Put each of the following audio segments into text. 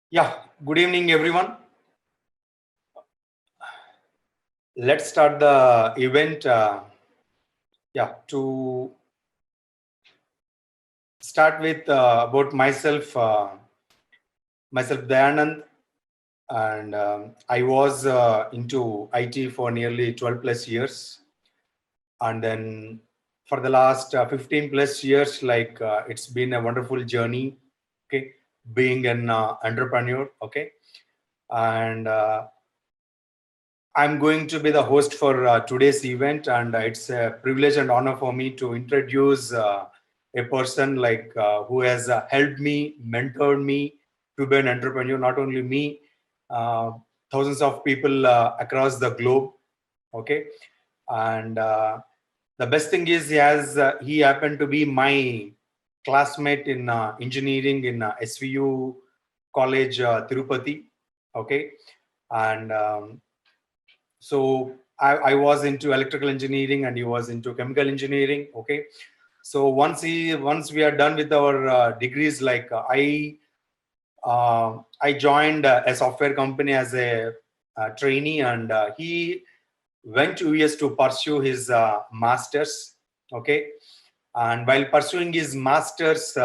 Yeah, good evening, everyone. Let's start the event. To start with about myself Dayanand, and I was into IT for nearly 12 plus years, and then for the last 15 plus years, it's been a wonderful journey. Okay, being an entrepreneur. Okay, and I'm going to be the host for today's event, and it's a privilege and honor for me to introduce a person who has helped me, mentored me to be an entrepreneur. Not only me, uh, thousands of people across the globe. Okay, and the best thing is he happened to be my classmate in engineering in SVU College, Tirupati. Okay, and so I was into electrical engineering and he was into chemical engineering. Okay, so once we are done with our degrees, I joined a software company as a trainee, and he went to US to pursue his masters. Okay, and while pursuing his masters,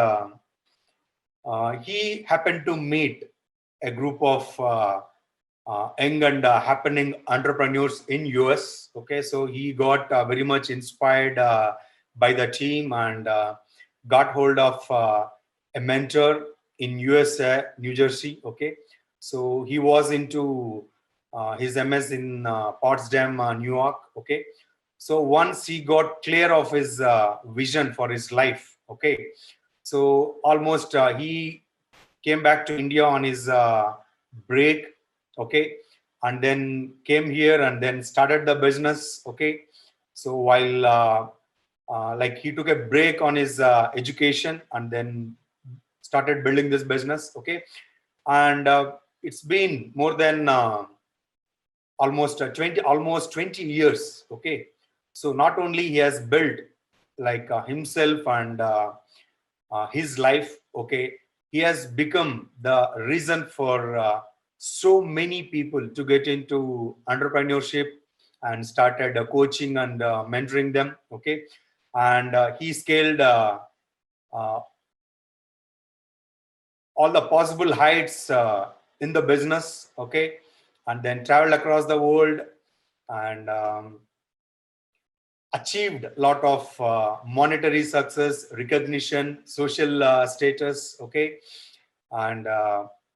he happened to meet a group of young and happening entrepreneurs in US. Okay, so he got very much inspired by the team and got hold of a mentor in USA, New Jersey. Okay, so he was into his MS in Potsdam, New York. Okay, so once he got clear of his vision for his life. Okay, so almost he came back to India on his break. Okay, and then came here and then started the business. Okay, so while he took a break on his education and then started building this business. Okay, and it's been more than almost 20 years. Okay, so not only he has built himself and his life. Okay, he has become the reason for so many people to get into entrepreneurship and started coaching and mentoring them. Okay, and he scaled uh, all the possible heights in the business. Okay, and then traveled across the world and achieved a lot of monetary success, recognition, social status. Okay, and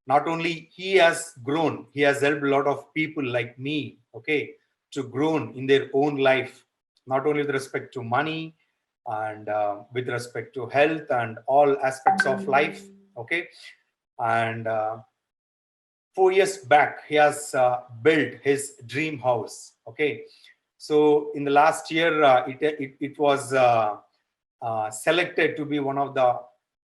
not only he has grown, he has helped a lot of people like me. Okay, to grown in their own life, not only with respect to money and with respect to health and all aspects of life. Okay, and 4 years back he has built his dream house. Okay, so in the last year it was selected to be one of the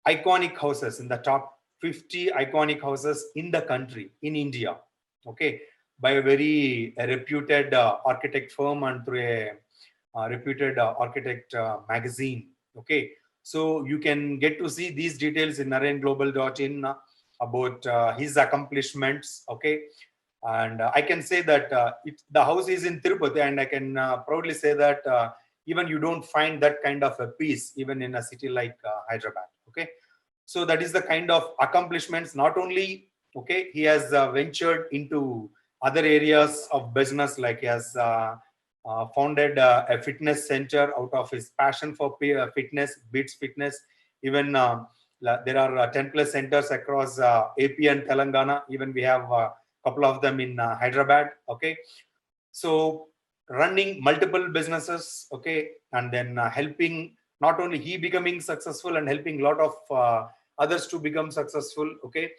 iconic houses in the top 50 iconic houses in the country, in India. Okay, by a very reputed architect firm and through a reputed architect magazine. Okay, so you can get to see these details in narayanglobal.in about his accomplishments. Okay, and I can say that the house is in Tirupati, and I can proudly say that even you don't find that kind of a peace even in a city like Hyderabad. Okay, so that is the kind of accomplishments. Not only okay, he has ventured into other areas of business, like he has founded a fitness center out of his passion for fitness, Beats Fitness. Even there are 10 plus centers across AP and Telangana. Even we have a couple of them in Hyderabad. Okay, so running multiple businesses. Okay, and then helping, not only he becoming successful and helping a lot of others to become successful. Okay,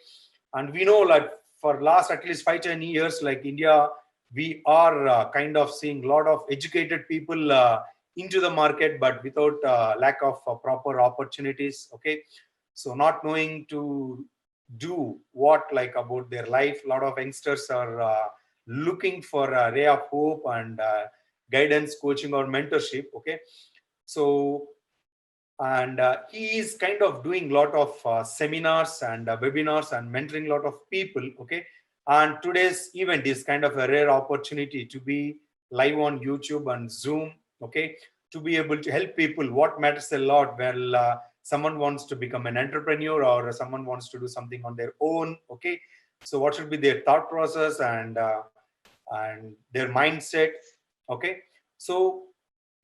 and we know like for last at least 5-10 years, like India, we are kind of seeing a lot of educated people into the market, but without lack of proper opportunities. Okay, so not knowing to do what like about their life. A lot of youngsters are looking for a ray of hope and guidance, coaching, or mentorship. Okay, so and he is kind of doing a lot of seminars and webinars and mentoring a lot of people. Okay, and today's event is kind of a rare opportunity to be live on YouTube and Zoom. Okay, to be able to help people. What matters a lot? Well, someone wants to become an entrepreneur or someone wants to do something on their own. Okay, so what should be their thought process and their mindset? Okay, so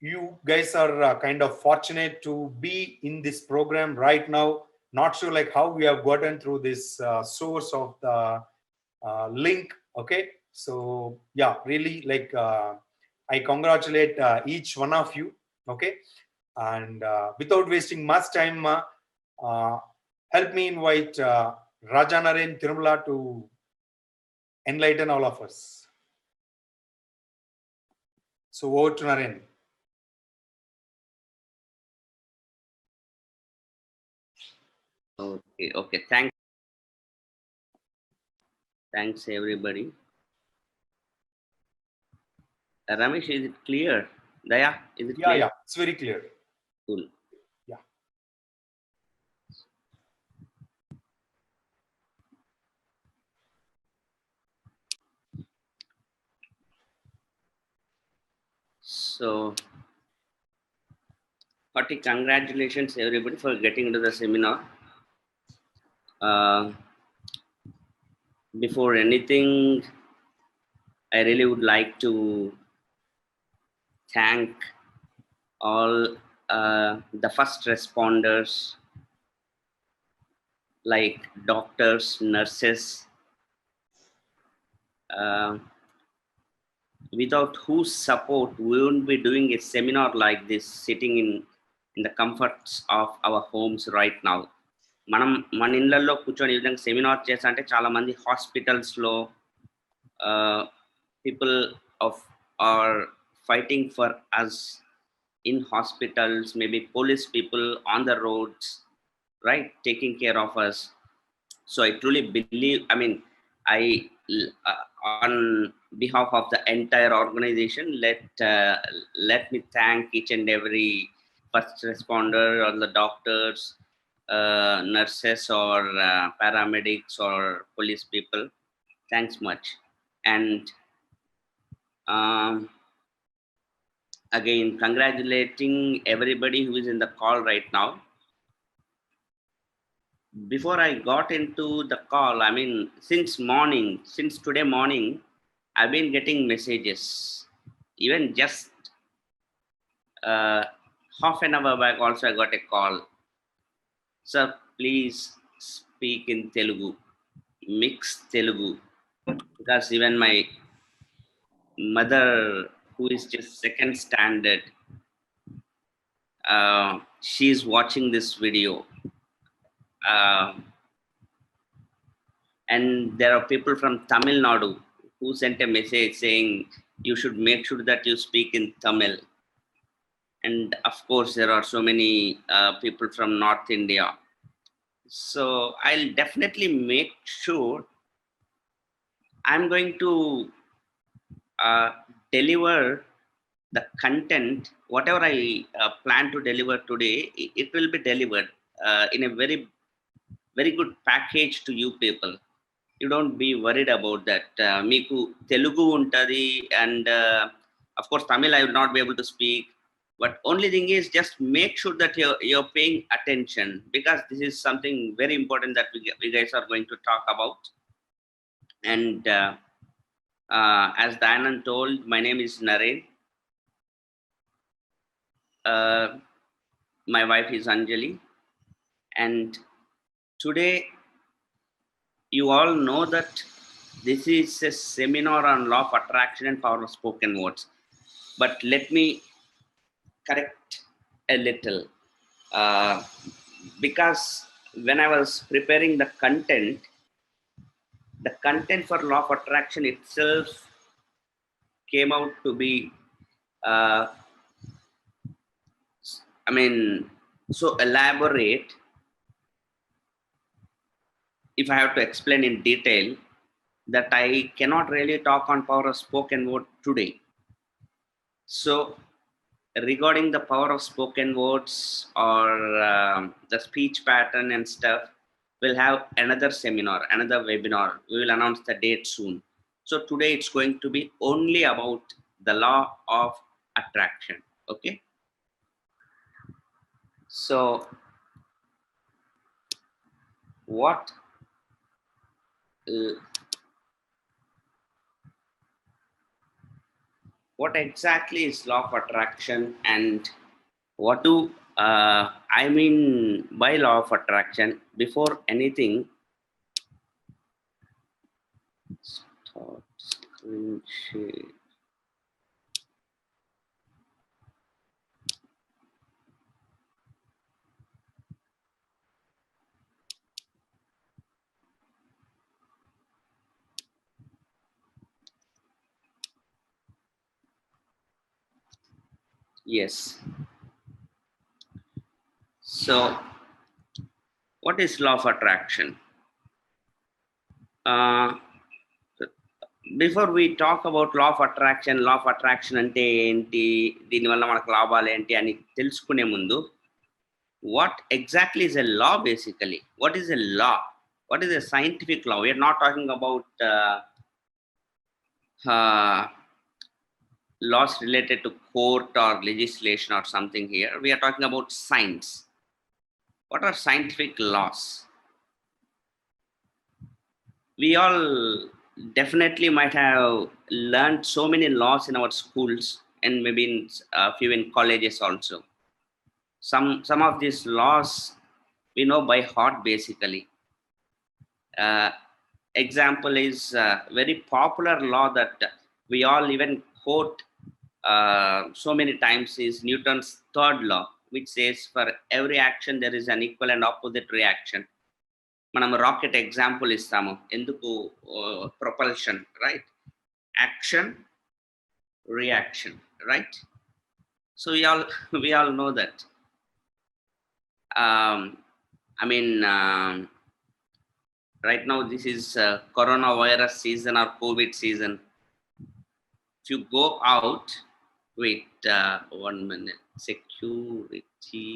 you guys are kind of fortunate to be in this program right now. Not sure like how we have gotten through this source of the link. Okay, so yeah, really like I congratulate each one of you. Okay, and without wasting much time, uh, help me invite Rajanaren Tirumala to enlighten all of us. So over to Naren. Okay. Thanks everybody. Ramesh, is it clear? Daya, is it clear? Yeah, it's very clear. Cool. Yeah. So, hearty congratulations everybody for getting into the seminar. Before anything, I really would like to thank all the first responders like doctors, nurses, without whose support we wouldn't be doing a seminar like this sitting in the comforts of our homes right now. మనం మన ఇళ్ళల్లో కూర్చొని ఈ విధంగా seminar చేస్తా అంటే చాలా మంది హాస్పిటల్స్లో people of are fighting for us in hospitals, maybe police people on the roads, right, taking care of us. So I truly believe, I mean, on behalf of the entire organization, let me thank each and every first responder or the doctors, nurses or paramedics or police people. Thanks much. And again, congratulating everybody who is in the call right now. Before I got into the call, I mean, since today morning, I've been getting messages. Even just half an hour back, also I got a call. Sir, please speak in Telugu, mixed Telugu, because even my mother, who is just second standard, she's watching this video. And there are people from Tamil Nadu who sent a message saying you should make sure that you speak in Tamil. And of course, there are so many people from North India. So I'll definitely make sure I'm going to deliver the content, whatever I plan to deliver today, it will be delivered in a very, very good package to you people. You don't be worried about that. Meeku Telugu untadi, and of course Tamil I will not be able to speak. But only thing is, just make sure that you're paying attention, because this is something very important that we guys are going to talk about. And as Dayanand told, my name is Naren. My wife is Anjali, and today you all know that this is a seminar on law of attraction and power of spoken words. But let me correct a little, because when I was preparing the content for law of attraction itself came out to be, I mean, so elaborate. If I have to explain in detail, that I cannot really talk on power of spoken word today. So regarding the power of spoken words or the speech pattern and stuff, we'll have another seminar, another webinar. We will announce the date soon. So today it's going to be only about the law of attraction. Okay. So what exactly is law of attraction, and what do I mean by law of attraction? Before anything, start screen share. Yes. So, what is law of attraction? Before we talk about law of attraction అంటే ఏంటి, దీనివల్ల మనకు లాభాలు ఏంటి అని తెలుసుకునే ముందు, what exactly is a law basically? What is a law? What is a scientific law? We are not talking about laws related to court or legislation or something here. We are talking about science. What are scientific laws? We all definitely might have learned so many laws in our schools and maybe in a few in colleges also. Some of these laws we know by heart basically. Example is very popular law that we all even quote so many times is Newton's third law, which says for every action there is an equal and opposite reaction. మనం rocket example ఇస్తాము ఎందుకు, propulsion, right? Action, reaction, right? So we all know that. I mean, right now this is coronavirus season or COVID season. If you go out, wait 1 minute, security,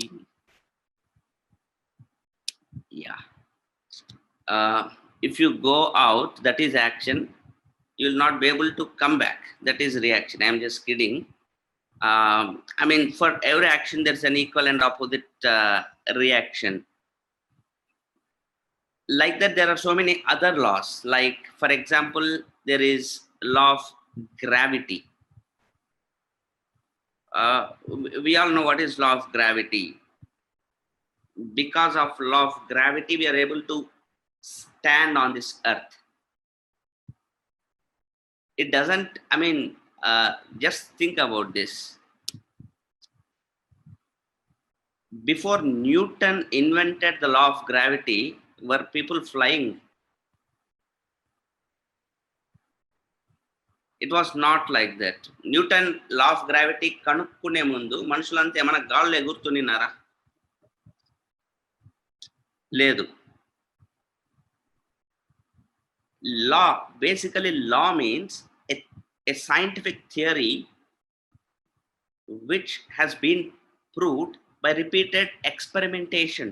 yeah. If you go out, that is action. You will not be able to come back. That is reaction. I am just kidding. I mean, for every action, there's an equal and opposite reaction. Like that, there are so many other laws. Like, for example, there is law of gravity. We all know what is law of gravity. Because of law of gravity, we are able to stand on this earth. It doesn't, I mean, just think about this. Before Newton invented the law of gravity, were people flying? It was not like that. Newton law of gravity కనుక్కునే ముందు మనుషులంతా ఏమైనా గాల్లో ఎగురుతున్నారా? లేదు. Law, basically law means a scientific theory which has been proved by repeated experimentation.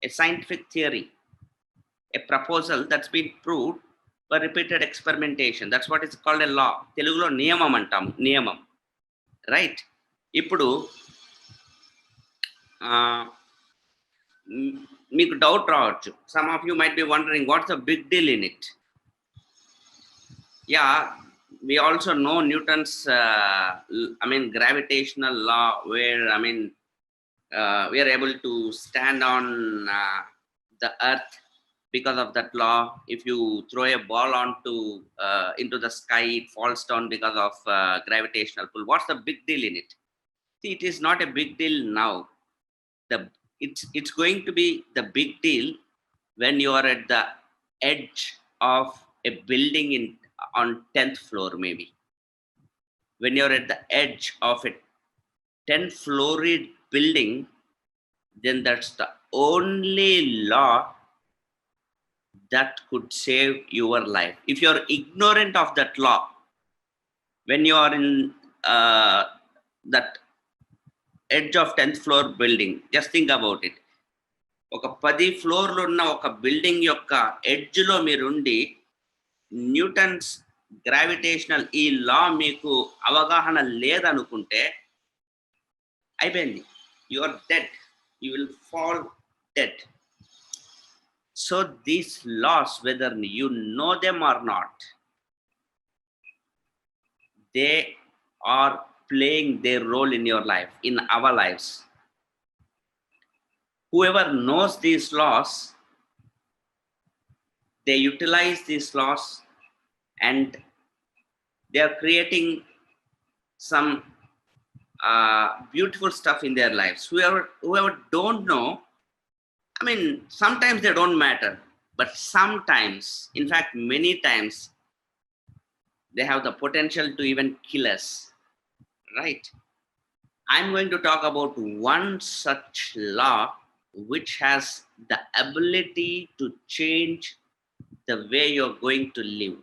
A scientific theory, a proposal that's been proved by repeated experimentation. That's what is called a law. Telugulo niyamam antam, niyamam, right? Ippudu మీకు doubt రావచ్చు. Some of you might be wondering what's the big deal in it. Yeah, we also know Newton's I mean gravitational law, where I mean we are able to stand on the earth because of that law. If you throw a ball onto into the sky, it falls down because of gravitational pull. What's the big deal in it? See, it is not a big deal now. It's going to be the big deal when you are at the edge of a building on 10th floor, maybe. When you're at the edge of a 10-floor building, then that's the only law that could save your life. If you're ignorant of that law, when you are in that edge of 10th floor building. Just think about it. ఒక 10 ఫ్లోర్లు ఉన్న ఒక building యొక్క ఎడ్జ్లో మీరుండి Newton's gravitational ఈ లా మీకు అవగాహన లేదనుకుంటే అయిపోయింది. You are dead. You will fall dead. So these laws, whether you know them or not, they are playing their role in your life, in our lives. Whoever knows these laws, they utilize these laws and they are creating some beautiful stuff in their lives. Whoever don't know, I mean, sometimes they don't matter, but sometimes, in fact, many times, they have the potential to even kill us. Right? I'm going to talk about one such law which has the ability to change the way you're going to live,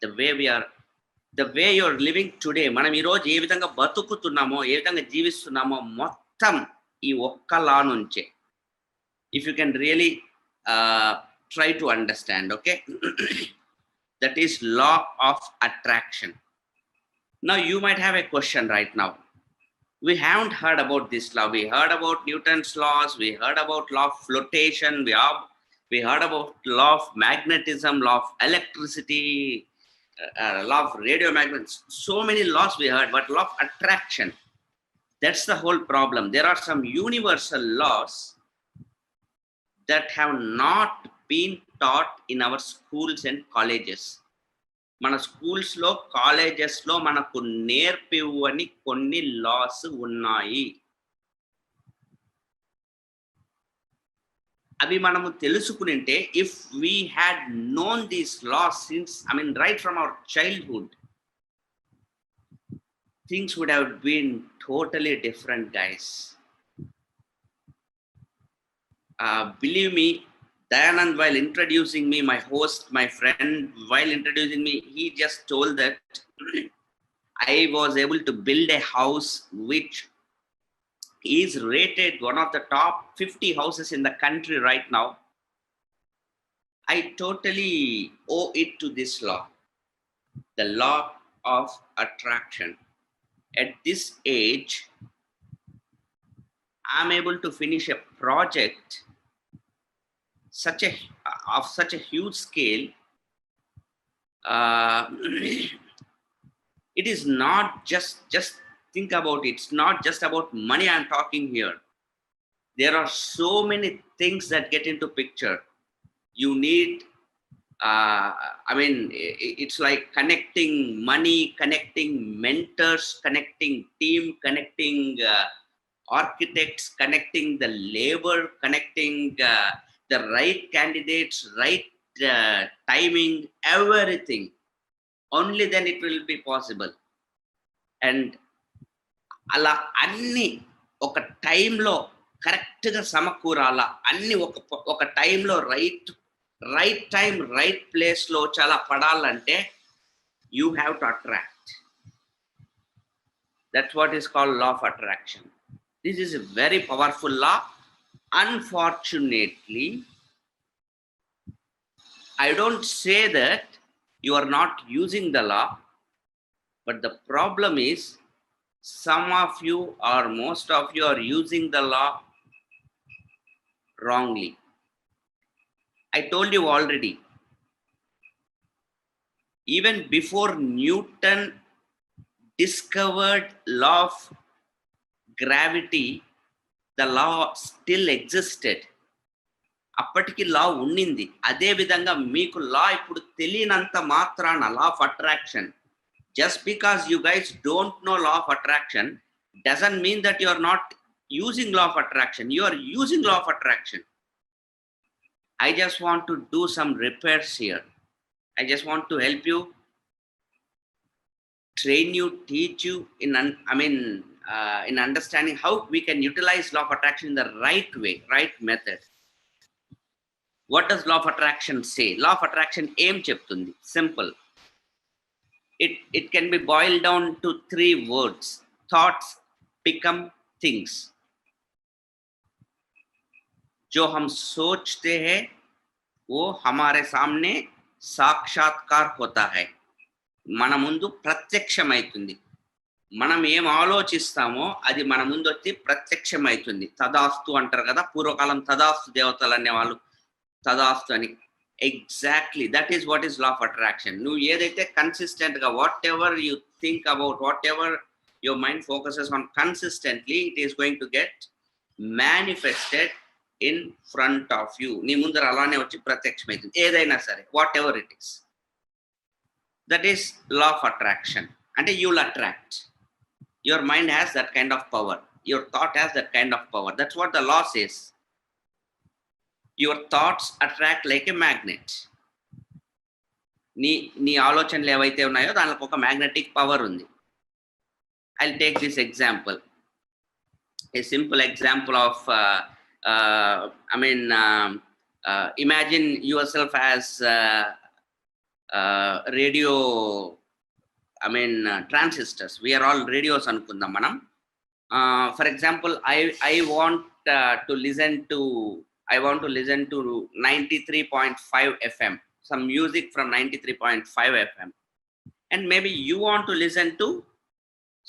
the way you're living today. మనం ఈ రోజు ఏ విధంగా బతుకుతున్నామో, ఏ విధంగా జీవిస్తున్నామో మొత్తం ఈ ఒక్క లా నుంచే. If you can really try to understand, okay? That is law of attraction. Now, you might have a question right now. We haven't heard about this law. We heard about Newton's laws. We heard about law of flotation. We heard about law of magnetism, law of electricity, law of radiomagnetism. So many laws we heard, but law of attraction, that's the whole problem. There are some universal laws that have not been taught in our schools and colleges. మన స్కూల్స్లో, కాలేజెస్లో మనకు నేర్పివని కొన్ని loss ఉన్నాయి. అవి మనము తెలుసుకునింటే, if we had known these laws since, I mean right from our childhood, things would have been totally different, guys. Believe me, Dayanand, while introducing me, my host, my friend, while introducing me, he just told that I was able to build a house which is rated one of the top 50 houses in the country right now. I totally owe it to this law, the law of attraction. At this age, I'm able to finish a project of such a huge scale. It is not just think about it. It's not just about money I'm talking here. There are so many things that get into picture. You need, I mean, it's like connecting money, connecting mentors, connecting team, connecting architects, connecting the labor, connecting the right candidates, right timing, everything. Only then it will be possible. And అలా అన్ని ఒక టైంలో కరెక్ట్గా సమకూరాలా, అన్ని ఒక టైంలో right time right ప్లేస్లో చాలా పడాలంటే you have to attract. That's what is called law of attraction. This is a very powerful law. Unfortunately, I don't say that you are not using the law, but the problem is some of you or most of you are using the law wrongly. I told you already, even before Newton discovered law of gravity, the law still existed. అప్పటికి లా ఉండింది. అదే విధంగా మీకు లా ఇప్పుడు తెలియనంత మాత్రాన law of attraction, just because you guys don't know law of attraction doesn't mean that you are not using law of attraction. You are using law of attraction. I just want to do some repairs here. I just want to help you, train you, teach you in understanding how we can utilize law of attraction in the right way, right method. What does law of attraction say? Law of attraction aim cheptundi. Simple. It can be boiled down to 3 words. Thoughts become things. जो हम सोचते हैं वो हमारे सामने సాక్షాత్కార్ होता है మన ముందు ప్రత్యక్షమైతుంది మనం ఏం ఆలోచిస్తామో అది మన ముందు వచ్చి ప్రత్యక్షమైతుంది తదాస్తు అంటారు కదా పూర్వకాలం తదాస్తు దేవతలు అనేవాళ్ళు తదాస్తు అని exactly that is what is law of attraction నువ్వు ఏదైతే కన్సిస్టెంట్ గా what ever you think about what ever your mind focuses on consistently it is going to get manifested in front of you నీ ముందర అలానే వచ్చి ప్రత్యక్షమైతుంది ఏదైనా సరే what ever it is that is law of attraction అంటే you'll attract. Your mind has that kind of power. Your thought has that kind of power. That's what the law says. Your thoughts attract like a magnet. నీ ఆలోచనలు ఏవైతే ఉన్నాయో దానికి ఒక magnetic power ఉంది. I'll take this example. A simple example of imagine yourself as radio transistors. We are all radios anukundam manam. For example, I want to listen to 93.5 FM, some music from 93.5 FM, and maybe you want to listen to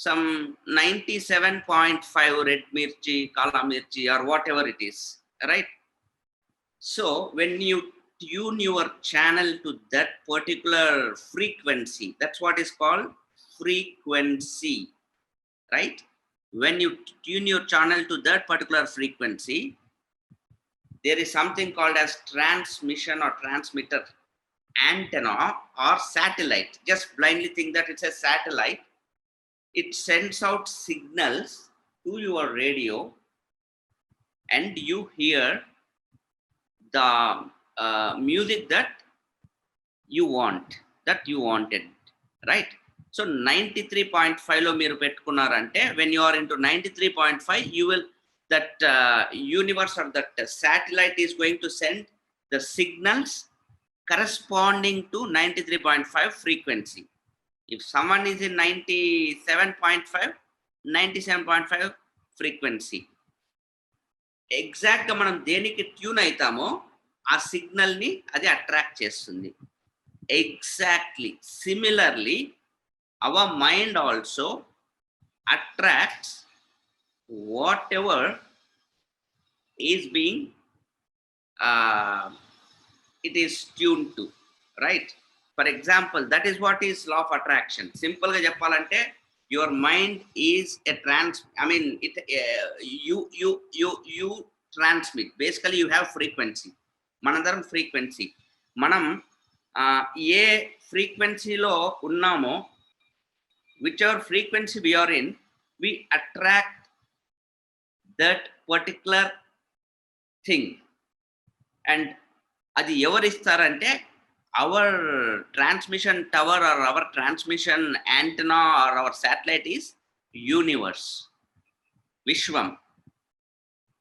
some 97.5 red mirchi, kala mirchi, or whatever it is, right? So when you tune your channel to that particular frequency, that's what is called frequency, right? When you tune your channel to that particular frequency, there is something called as transmission or transmitter antenna or satellite. Just blindly think that it's a satellite. It sends out signals to your radio and you hear the music that you wanted, right? So 93.5 lo మీరు పెట్టుకున్నారంటే when you are into 93.5 you will that universe or that satellite is going to send the signals corresponding to 93.5 frequency. If someone is in 97.5 frequency, exact గా మనం దేనికి tune అవుతామో ఆ signal ని అది attract చేస్తుంది. Exactly similarly our mind also attracts what ever is being it is tune to, right? For example that is what is law of attraction. Simple గా చెప్పాలంటే your mind is a you transmit. Basically you have frequency. Manadaram frequency. Manam ఏ ఫ్రీక్వెన్సీలో ఉన్నామో, whichever frequency we are in, we attract that particular thing. And అది ఎవరు ఇస్తారంటే our transmission tower or our transmission antenna or our satellite is universe, విశ్వం.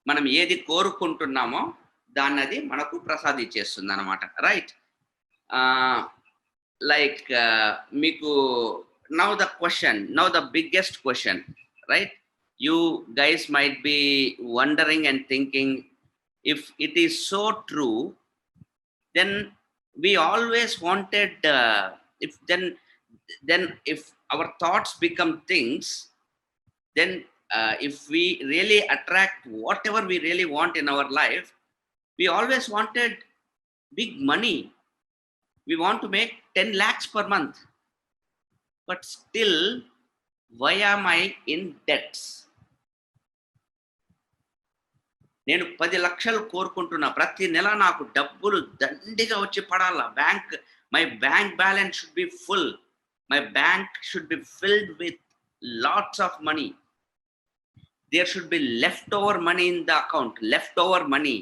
మనం ఏది కోరుకుంటున్నామో దాన్ని అది మనకు ప్రసాదించేస్తుంది అన్నమాట, రైట్? లైక్ మీకు now the biggest question, right? You guys might be wondering and thinking, if it is so true, then we always wanted if our thoughts become things, then if we really attract whatever we really want in our life, we always wanted big money. We want to make 10 lakhs per month, but still why am I in debts? నేను 10 లక్షలు కోరుకుంటున్నా, ప్రతి నెల నాకు డబ్బులు దండిగా వచ్చి పడాలా, my bank balance should be full, my bank should be filled with lots of money, there should be left over money in the account, left over money,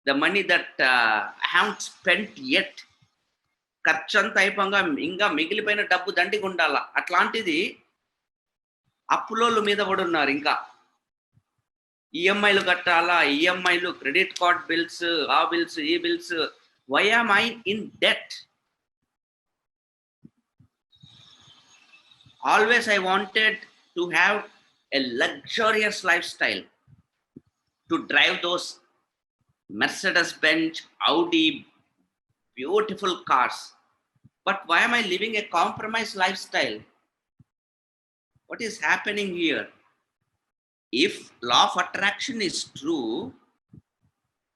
the money that I have spent at, ఖర్చు అంతా అయిపోగా ఇంకా మిగిలిపోయిన డబ్బు దండిగా ఉండాలా. అట్లాంటిది అప్పులోళ్ళు మీద పడున్నారు, ఇంకా ఈఎంఐలు కట్టాలా, ఈఎంఐలు, క్రెడిట్ కార్డ్ బిల్స్, ఆ బిల్స్, ఈ bills. Why am I in debt? Always I wanted to have a luxurious life style, to drive those Mercedes-Benz, Audi, beautiful cars. But why am I living a compromised lifestyle? What is happening here? If law of attraction is true,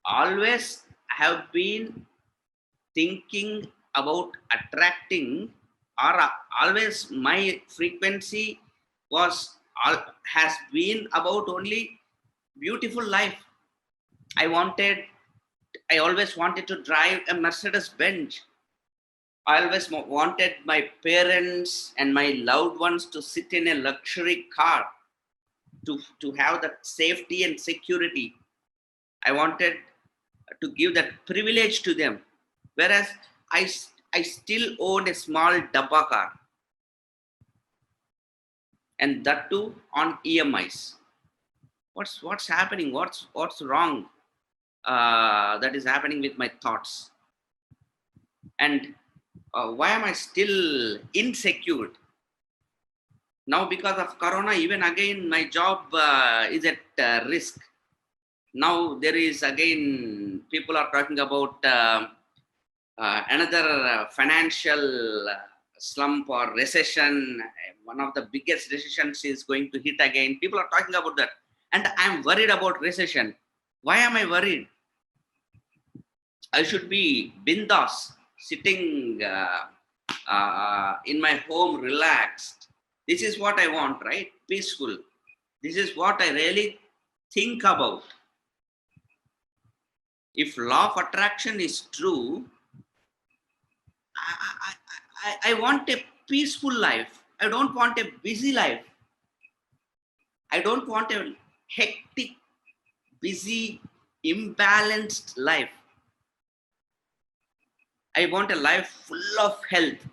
always have been thinking about attracting, or always my frequency has been about only beautiful life. I always wanted to drive a Mercedes Benz. I always wanted my parents and my loved ones to sit in a luxury car, to have that safety and security. I wanted to give that privilege to them. Whereas I still own a small dabba car, and that too on EMIs. What's happening? What's wrong? That is happening with my thoughts. And why am I still insecure? Now, because of Corona, even again, my job is at risk. Now, there is again, people are talking about another financial slump or recession. One of the biggest recessions is going to hit again. People are talking about that. And I'm worried about recession. Why am I worried? I should be bindas, sitting in my home, relaxed. This is what I want, right? Peaceful. This is what I really think about. If law of attraction is true, I want a peaceful life. I don't want a busy life. I don't want a hectic, busy, imbalanced life. I want a life full of health.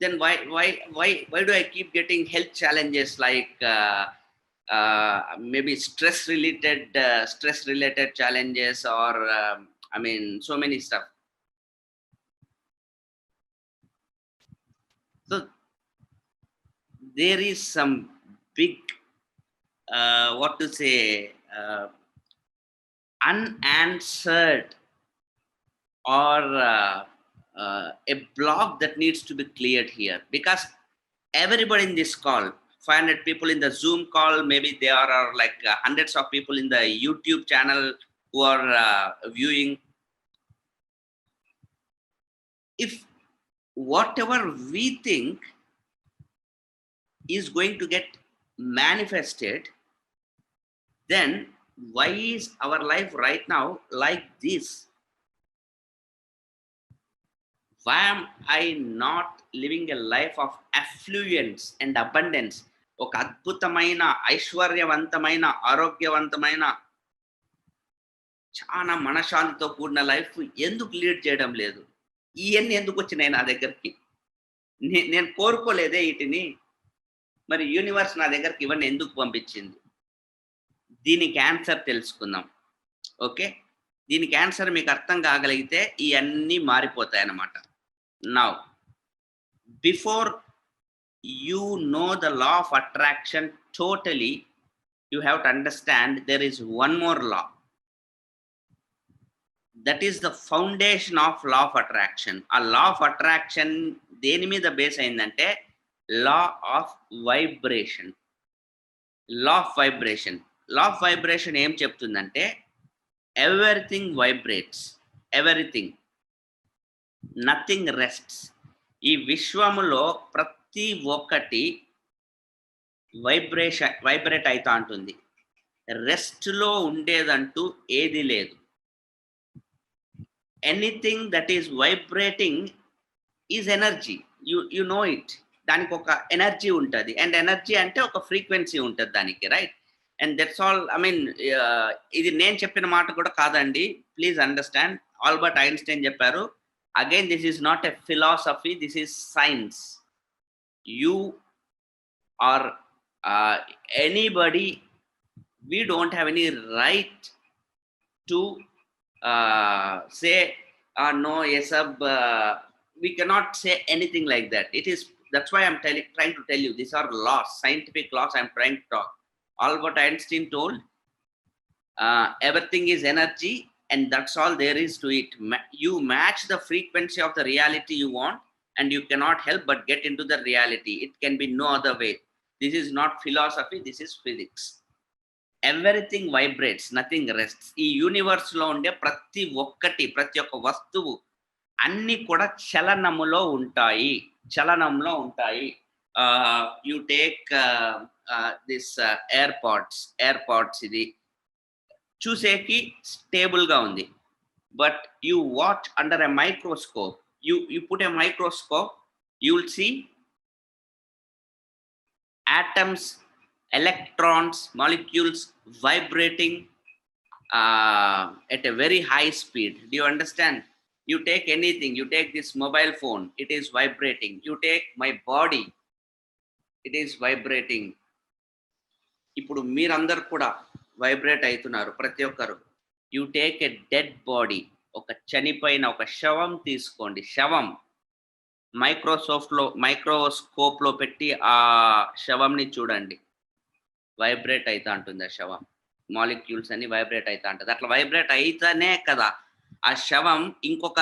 Then why do I keep getting health challenges like maybe stress related challenges, or so many stuff. So there is some big unanswered, or a block that needs to be cleared here, because everybody in this call, 500 people in the Zoom call, maybe there are like hundreds of people in the YouTube channel who are viewing. If whatever we think is going to get manifested, then why is our life right now like this? Why am I not living a life of affluence and abundance? ఒక అద్భుతమైన, ఐశ్వర్యవంతమైన, ఆరోగ్యవంతమైన, చాలా మనశ్శాంతితో కూడిన life ఎందుకు lead చేయడం లేదు? ఇవన్నీ ఎందుకు వచ్చినాయి నా దగ్గరికి? నేను కోరుకోలేదే వీటిని. మరి యూనివర్స్ నా దగ్గరికి ఇవన్నీ ఎందుకు పంపించింది? దీనికి ఆన్సర్ తెలుసుకుందాం. ఓకే, దీనికి ఆన్సర్ మీకు అర్థం కాగలిగితే ఇవన్నీ మారిపోతాయి అన్నమాట. Now, before you know the law of attraction totally, you have to understand there is one more law. That is the foundation of law of attraction. A law of attraction deni meeda base ayindante law of vibration. Law of vibration. Law of vibration em cheptundante everything vibrates. Everything. Nothing rests. ఈ విశ్వములో ప్రతి ఒక్కటి vibrate అవుతా ఉంటుంది. రెస్ట్లో ఉండేదంటూ ఏది లేదు. Anything that is vibrating is energy. You know it. దానికి ఒక energy ఉంటుంది, అండ్ ఎనర్జీ అంటే ఒక ఫ్రీక్వెన్సీ ఉంటుంది దానికి, రైట్? And that's all. ఇది నేను చెప్పిన మాట కూడా కాదండి, ప్లీజ్ అండర్స్టాండ్. ఆల్బర్ట్ ఐన్స్టైన్ చెప్పారు. Again, this is not a philosophy, this is science. You or anybody, we don't have any right to say, no, yes, we cannot say anything like that. That's why I'm trying to tell you, these are laws, scientific laws I'm trying to talk. Albert Einstein told, everything is energy, and that's all there is to it. You match the frequency of the reality you want, and you cannot help but get into the reality. It can be no other way. This is not philosophy, this is physics. Everything vibrates, nothing rests. ఈ universe లో ఉండే ప్రతి ఒక్క వస్తువు అన్ని కూడా చలనంలో ఉంటాయి. You take this AirPods ఇది చూసేకి స్టేబుల్ గా ఉంది, but you watch under a microscope, you put a microscope, you will see atoms, electrons, molecules vibrating at a very high speed. Do you understand? You take anything, you take this mobile phone, it is vibrating. You take my body, it is vibrating. ఇప్పుడు మీరందరూ కూడా vibrate అవుతున్నారు ప్రతి ఒక్కరు. You take a dead body, ఒక చనిపోయిన ఒక శవం తీసుకోండి. శవం మైక్రోస్కోప్ లో పెట్టి ఆ శవంని చూడండి, వైబ్రేట్ అవుతా ఉంటుంది ఆ శవం. మాలిక్యూల్స్ అన్ని వైబ్రేట్ అవుతా ఉంటుంది. అట్లా వైబ్రేట్ అయితేనే కదా ఆ శవం ఇంకొక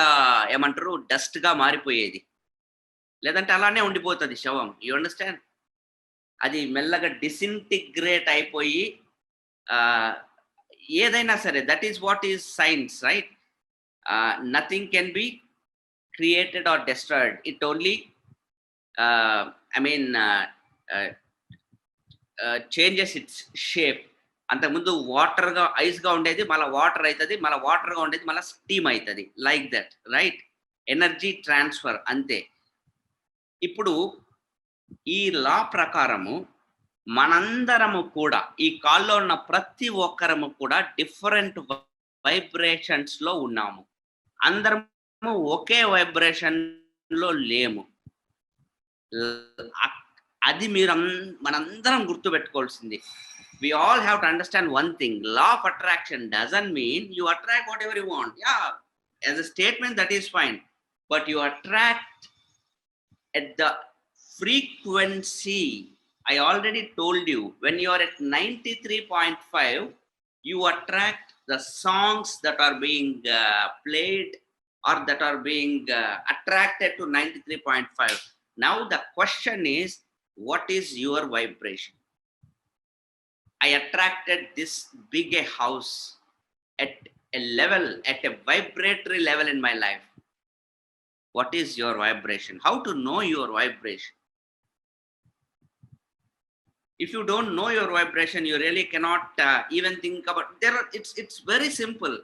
ఏమంటారు డస్ట్ గా మారిపోయేది, లేదంటే అలానే ఉండిపోతుంది శవం. You understand? అది మెల్లగా డిసింటిగ్రేట్ అయిపోయి ఏదైనా సరే, that is what is science, right? Nothing can be created or destroyed. It only changes its shape. అంతకుముందు వాటర్గా ఐస్గా ఉండేది మళ్ళీ వాటర్ అవుతుంది, మళ్ళీ వాటర్గా ఉండేది మళ్ళీ స్టీమ్ అవుతుంది. Like that, right? Energy transfer అంతే. ఇప్పుడు ఈ లా ప్రకారము మనందరము కూడా, ఈ కాల్లో ఉన్న ప్రతి ఒక్కరము కూడా డిఫరెంట్ వైబ్రేషన్స్ లో ఉన్నాము. అందరము ఒకే వైబ్రేషన్ లో లేము. అది మనందరం గుర్తుపెట్టుకోవాల్సింది. We all have to understand one thing. Law of attraction doesn't mean you attract whatever you want. Yeah, as a statement that is fine, but you attract at the frequency. I already told you, when you are at 93.5, you attract the songs that are being played or that are being attracted to 93.5. Now the question is, what is your vibration? I attracted this big a house at a level, at a vibratory level in my life. What is your vibration? How to know your vibration? If you don't know your vibration, you really cannot even think about. It's very simple.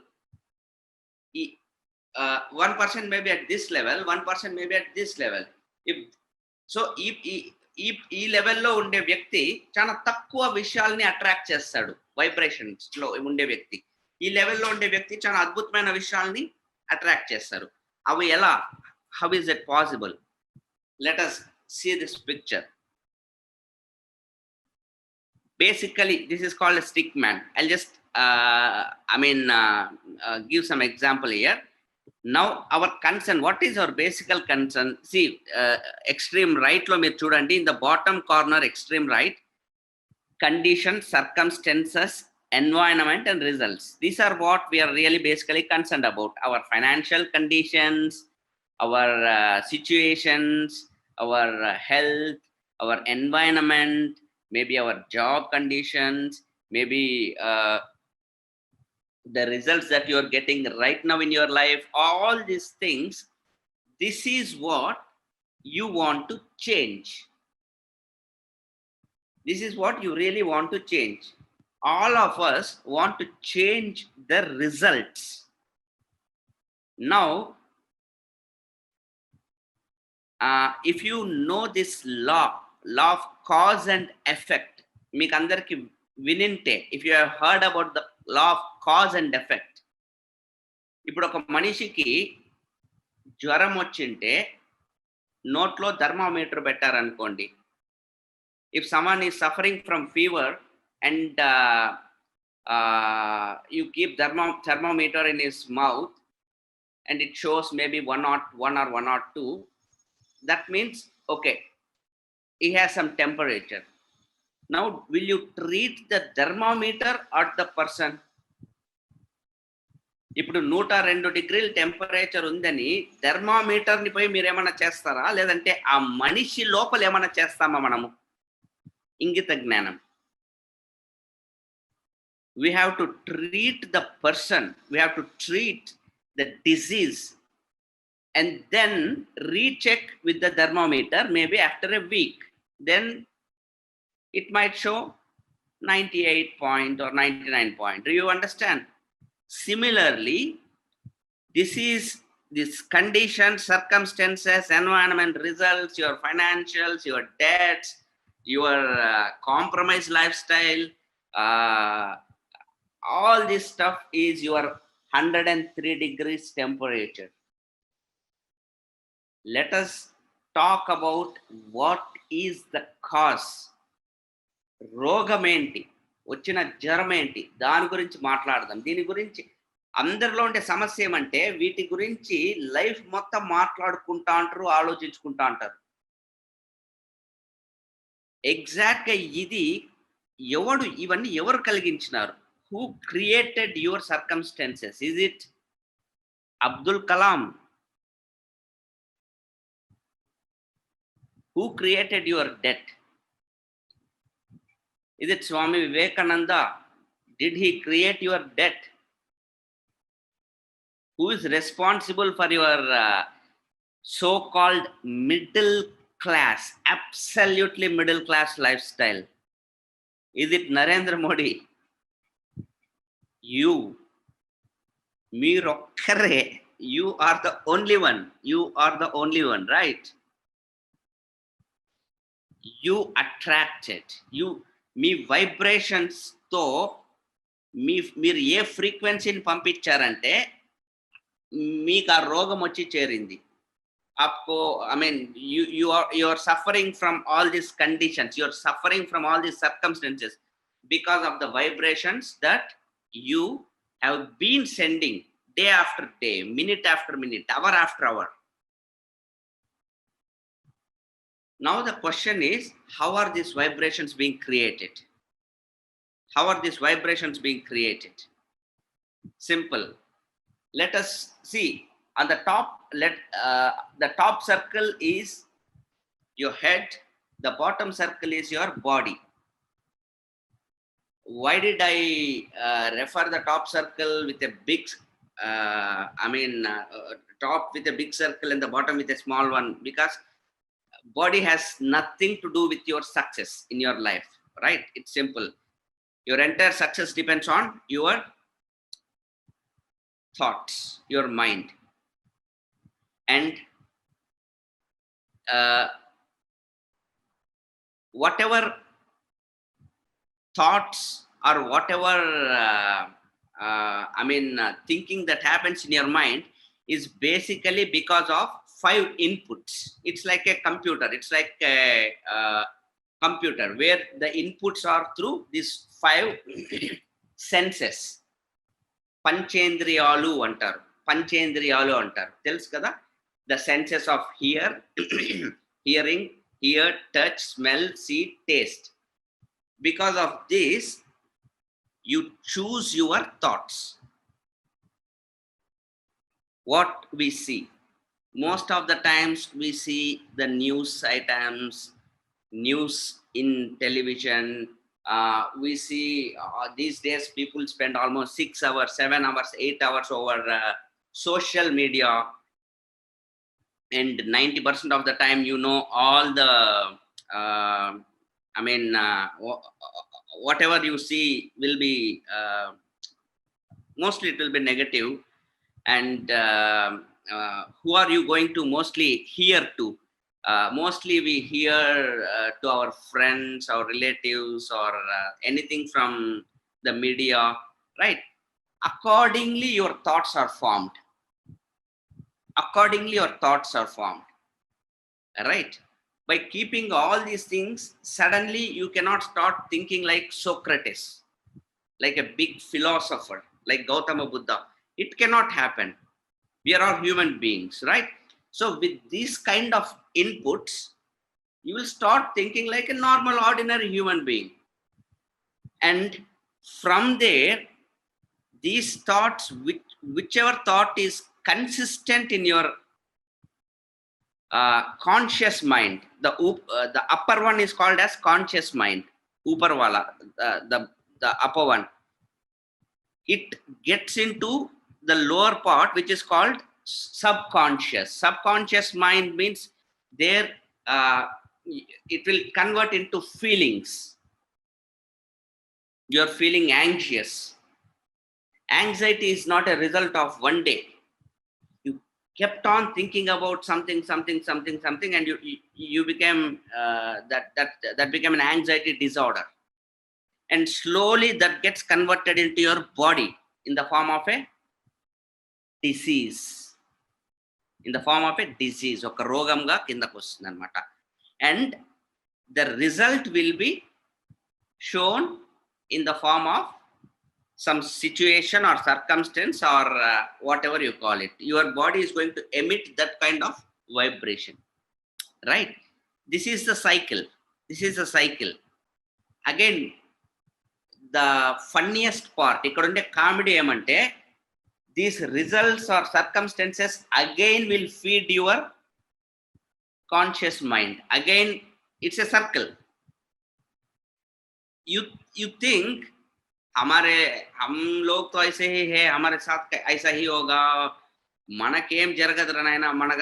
One person may be at this level, one person may be at this level. ఈ లెవెల్లో ఉండే వ్యక్తి చాలా తక్కువ విషయాల్ని attract చేస్తాడు. Vibrations లో ఉండే వ్యక్తి, ఈ లెవెల్లో ఉండే వ్యక్తి చాలా అద్భుతమైన విషయాల్ని అట్రాక్ట్ చేస్తారు. అవి ఎలా? How is it possible? Let us see this picture. Basically, this is called a stick man. I'll just give some example here. Now our concern, what is our basic concern? See, extreme right lo meer chudandi, in the bottom corner extreme right, conditions, circumstances, environment and results. These are what we are really basically concerned about. Our financial conditions, our situations, our health, our environment, maybe our job conditions, maybe the results that you are getting right now in your life. All these things, this is what you want to change. This is what you really want to change. All of us want to change the results. Now, if you know this law of cause and effect, meek andarki vininte, if you have heard about the law of cause and effect, ఇప్పుడు ఒక మనిషికి జ్వరం వచ్చింటే నోట్లో thermometer పెట్టారనుకోండి. If someone is suffering from fever and you keep thermometer in his mouth and it shows maybe 101 or 102, that means okay, he has some temperature. Now will you treat the thermometer or the person? ఇప్పుడు 102 డిగ్రీల temperature ఉందని థర్మామీటర్ని పోయి మీరేమన్నా చేస్తారా? లేదంటే ఆ మనిషి లోపల ఏమన్నా చేస్తామా మనము? ఇంగిత జ్ఞానం. We have to treat the person, we have to treat the disease and then recheck with the thermometer maybe after a week. Then it might show 98 point or 99 point. Do you understand? Similarly, this condition, circumstances, environment, results, your financials, your debts, your compromised lifestyle, all this stuff is your 103 degrees temperature. Let us talk about what is the cause. రోగం ఏంటి, వచ్చిన జ్వరం ఏంటి, దాని గురించి మాట్లాడదాం. దీని గురించి అందరిలో ఉండే సమస్య ఏమంటే వీటి గురించి లైఫ్ మొత్తం మాట్లాడుకుంటా అంటారు, ఆలోచించుకుంటా అంటారు. ఎగ్జాక్ట్గా ఇది ఇవన్నీ ఎవరు కలిగించినారు? Who created your circumstances? Is it Abdul Kalam? Who created your debt? Is it Swami Vivekananda? Did he create your debt? Who is responsible for your so-called middle class, absolutely middle class lifestyle? Is it Narendra Modi? You. Meerokkare. You are the only one. You are the only one, right? You attracted. You. మీ వైబ్రేషన్స్తో మీరు ఏ ఫ్రీక్వెన్సీని పంపించారంటే మీకు ఆ రోగం వచ్చి చేరింది. आपको I mean you are suffering from all these conditions, you are suffering from all these circumstances because of the vibrations that you have been sending day after day, minute after minute, hour after hour. Now the question is, how are these vibrations being created? How are these vibrations being created? Simple. Let us see. On the top, the top circle is your head, the bottom circle is your body. Why did I refer the top circle with a big top with a big circle and the bottom with a small one? Because body has nothing to do with your success in your life, right? It's simple. Your entire success depends on your thoughts, your mind. And whatever thoughts or whatever thinking that happens in your mind is basically because of 5 inputs. It's like a computer. It's like a computer where the inputs are through these 5 senses. Panchendriyalu antaru. Tells kada? The senses of hearing, hear, touch, smell, see, taste. Because of this, you choose your thoughts. What we see. Most of the times we see the news items, news in television. We see these days people spend almost 6 hours, 7 hours, 8 hours over social media. And 90% of the time, you know, all the, whatever you see will be, mostly it will be negative. And who are you going to mostly hear to? Mostly we hear to our friends, our relatives, or anything from the media, right? Accordingly, your thoughts are formed. Right? By keeping all these things, suddenly you cannot start thinking like Socrates, like a big philosopher, like Gautama Buddha. It cannot happen. We are all human beings, right? So with these kind of inputs, you will start thinking like a normal, ordinary human being. And from there, these thoughts, whichever thought is consistent in your conscious mind, the upper one is called as conscious mind, upar wala, the upper one. It gets into the lower part, which is called subconscious. Subconscious mind means there it will convert into feelings. You're feeling anxious. Anxiety is not a result of one day. You kept on thinking about something, and you became that became an anxiety disorder. And slowly that gets converted into your body in the form of a disease. In the form of a disease. Oka rogamga kindaku vastund anamata. And the result will be shown in the form of some situation or circumstance or whatever you call it. Your body is going to emit that kind of vibration. Right? This is the cycle. This is the cycle. Again, the funniest part, ikkadunde comedy emante, these results or circumstances again will feed your conscious mind. Again, it's a circle. You think हम लोग तो ऐसे ही है, हमारे साथ ऐसा ही होगा, మనకేం జరగదురా నాయనా, మనక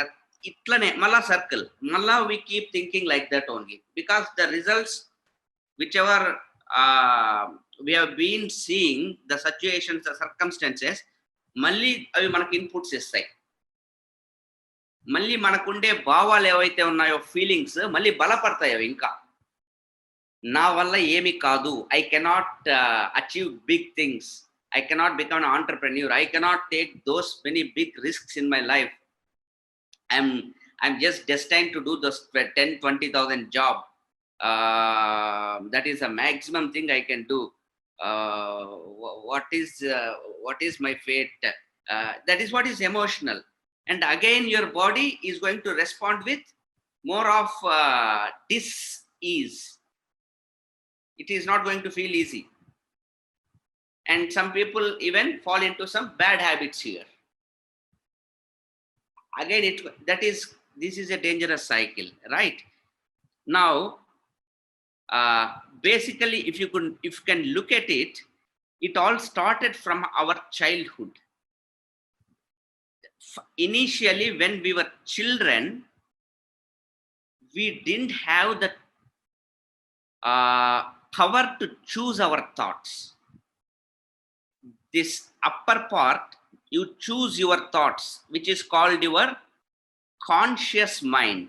ఇట్లనే మళ్ళా సర్కిల్, మళ్ళా we keep thinking like that only, because the results whichever we have been seeing, the situations, the circumstances, మళ్ళీ అవి మనకి ఇన్పుట్స్ ఇస్తాయి. మళ్ళీ మనకుండే భావాలు ఏవైతే ఉన్నాయో, ఫీలింగ్స్ మళ్ళీ బలపడతాయి. అవి ఇంకా నా వల్ల ఏమి కాదు, I cannot achieve big things, I cannot become an entrepreneur, I cannot take those many big risks in my life, I'm just destined to do those 10,000-20,000 job, that is the maximum thing I can do. What is my fate? That is what is emotional. And again your body is going to respond with more of dis-ease. It is not going to feel easy. And some people even fall into some bad habits here. Again, this is a dangerous cycle, right? Now, basically, if you can look at it, it all started from our childhood. Initially, when we were children, we didn't have the power to choose our thoughts. This upper part, you choose your thoughts, which is called your conscious mind.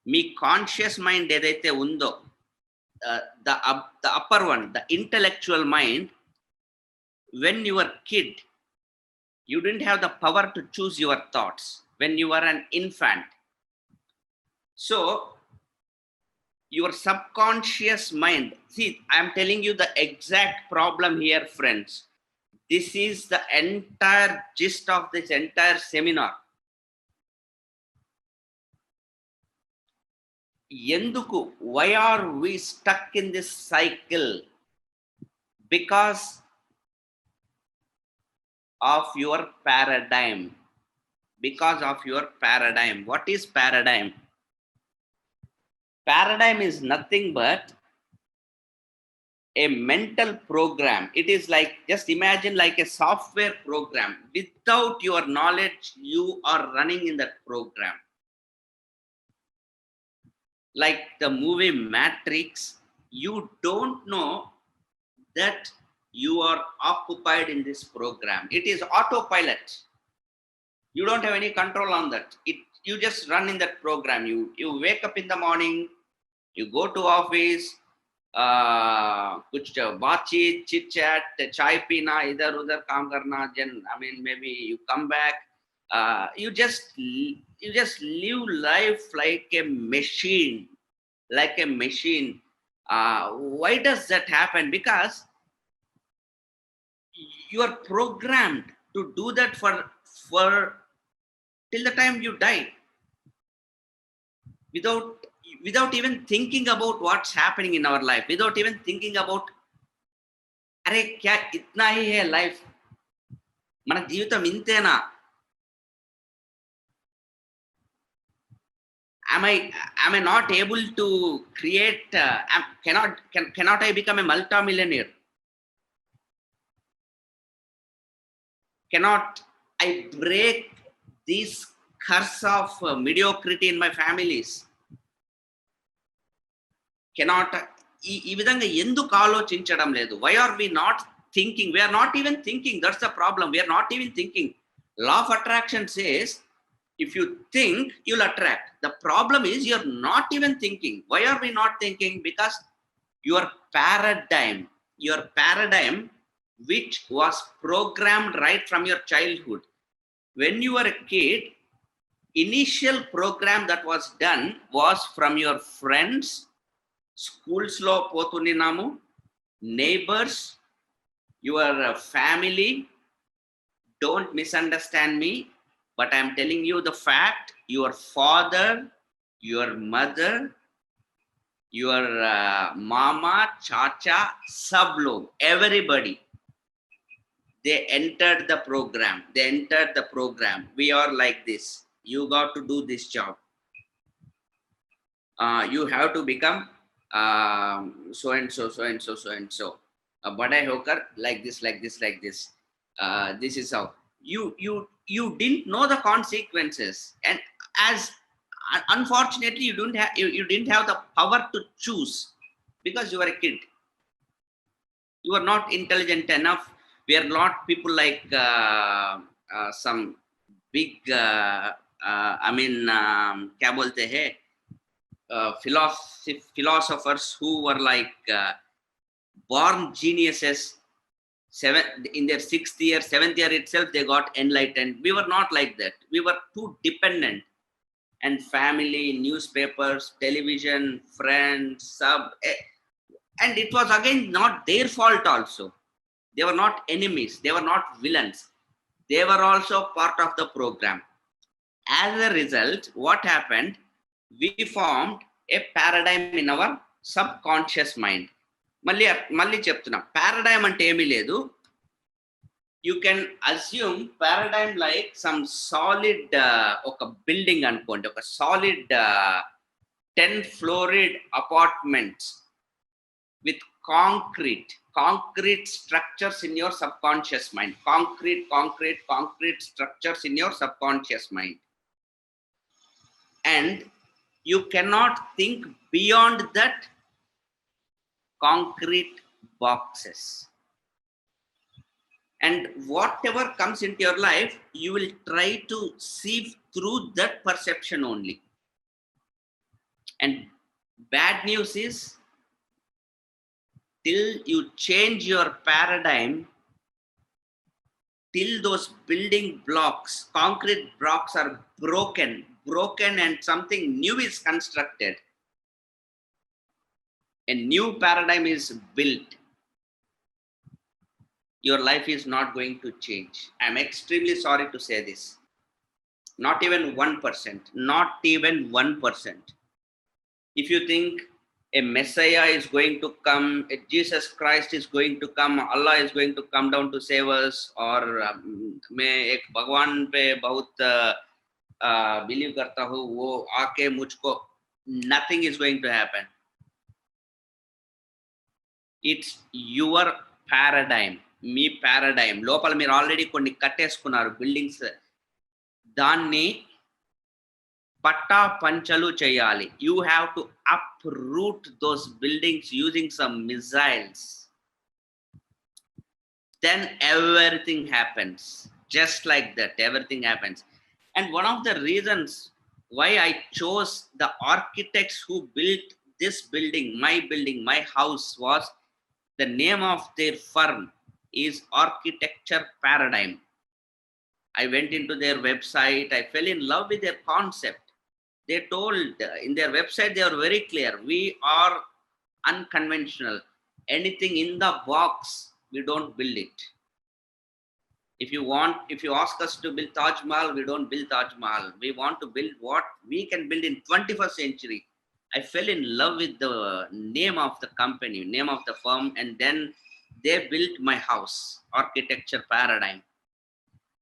Me conscious mind edaithe undo, the upper one, the intellectual mind, when you were kid, you didn't have the power to choose your thoughts when you were an infant. So your subconscious mind, see, I am telling you the exact problem here, friends. This is the entire gist of this entire seminar. Yenduku, why are we stuck in this cycle? Because of your paradigm. Because of your paradigm. What is paradigm? Paradigm is nothing but a mental program. It is like, just imagine like a software program. Without your knowledge, you are running in that program. Like the movie Matrix, you don't know that you are occupied in this program. It is autopilot. You don't have any control on that. You just run in that program. You wake up in the morning, you go to office, कुछ बातचीत, chit chat, chai pina, idhar udhar काम करना, maybe you come back, you just live life like a machine. Why does that happen? Because you are programmed to do that for till the time you die, without even thinking about what's happening in our life, without even thinking about, अरे क्या इतना ही है life, మన జీవితం ఇంతేనా? Am I not able to create, cannot I become a multi-millionaire? Cannot I break this curse of mediocrity in my families? Cannot ఈ విధంగా ఎందుకు ఆలోచించడం లేదు? Why are we not thinking? We are not even thinking. That's the problem. We are not even thinking. Law of attraction says, if you think, you'll attract. The problem is you're not even thinking. Why are we not thinking? Because your paradigm, which was programmed right from your childhood. When you were a kid, initial program that was done was from your friends, schools lo potunninamu, neighbors, your family. Don't misunderstand me, but I am telling you the fact. Your father, your mother, your mama, chacha, sab log, everybody, they entered the program. We are like this. You got to do this job. You have to become so and so. Bada hokar like this. This is how. You didn't know the consequences, and as unfortunately you didn't have the power to choose because you were a kid. You are not intelligent enough. We are not people like some big क्या बोलते हैं, philosophers who were like born geniuses. In their 6th year, 7th year itself, they got enlightened. We were not like that. We were too dependent. And family, newspapers, television, friends, and it was again not their fault also. They were not enemies. They were not villains. They were also part of the program. As a result, what happened? We formed a paradigm in our subconscious mind. మళ్ళీ చెప్తున్నా, paradigm అంటే ఏమీ లేదు. You can assume paradigm like some solid ఒక building అనుకోండి, ఒక solid 10-floored apartments with concrete structures in your subconscious mind. Concrete structures in your subconscious mind. And you cannot think beyond that concrete boxes. And whatever comes into your life, you will try to sieve through that perception only. And bad news is, till you change your paradigm, till those building blocks, concrete blocks are broken and something new is constructed, a new paradigm is built, your life is not going to change. I'm extremely sorry to say this. Not even 1%. If you think a Messiah is going to come, a Jesus Christ is going to come, Allah is going to come down to save us, or मैं एक भगवान पे बहुत believe करता हूँ, वो आके मुझको, nothing is going to happen. It's your paradigm. Me paradigm లోపల మీరు ఆల్రెడీ కొన్ని కట్టేసుకున్నారు బిల్డింగ్స్. దాన్ని పట్టా పంచలు చేయాలి. You have to uproot those buildings using some missiles. Then everything happens. Just like that, everything happens. And one of the reasons why I chose the architects who built this building, my house, was the name of their firm is Architecture Paradigm. I went into their website. I fell in love with their concept. They told in their website, they are very clear. We are unconventional. Anything in the box, we don't build it. If you ask us to build Taj Mahal, we don't build Taj Mahal. We want to build what we can build in 21st century. I fell in love with the name of the company, name of the firm, and then they built my house, Architecture Paradigm.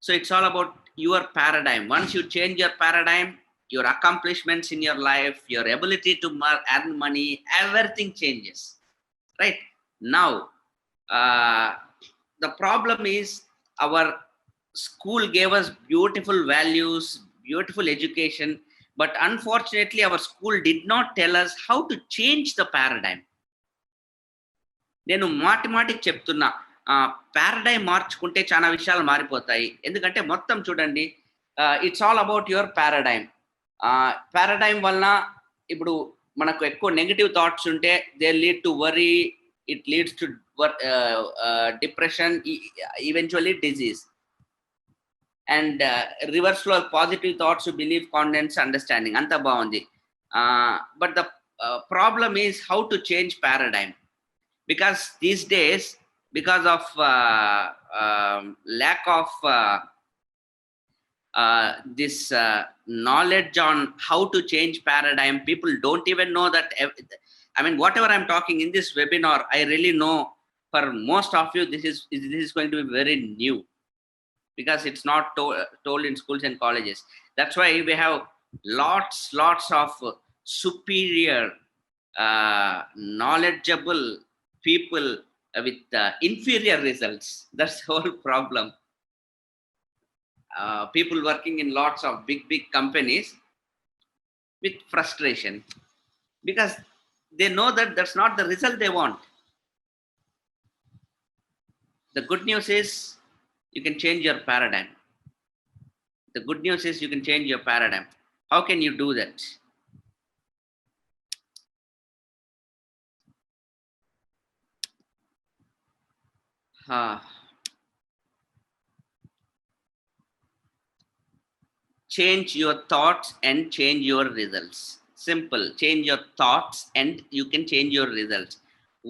So it's all about your paradigm. Once you change your paradigm, your accomplishments in your life, your ability to earn money, everything changes. Right? Now, the problem is our school gave us beautiful values, beautiful education, but unfortunately, our school did not tell us how to change the paradigm. నేను మాటికి చెప్తున్నా, paradigm మార్చుకుంటే చాలా విషయాలు మారిపోతాయి. ఎందుకంటే మొత్తం చూడండి, it's all about your paradigm. Paradigm వలన ఇప్పుడు మనకు ఎక్కువ నెగిటివ్ థాట్స్ ఉంటే they lead to worry, it leads to depression, eventually disease. And reverse లో positive thoughts, belief, confidence, understanding అంతా బాగుంది. But the problem is how to change paradigm. Because these days, because of lack of this knowledge on how to change paradigm, people don't even know that. I mean, whatever I'm talking in this webinar, I really know for most of you, this is going to be very new, because it's not told in schools and colleges. That's why we have lots of superior, knowledgeable people with inferior results. That's the whole problem. People working in lots of big companies with frustration, because they know that that's not the result they want. The good news is you can change your paradigm. The good news is you can change your paradigm. How can you do that? Change your thoughts and change your results. Simple. Change your thoughts and you can change your results.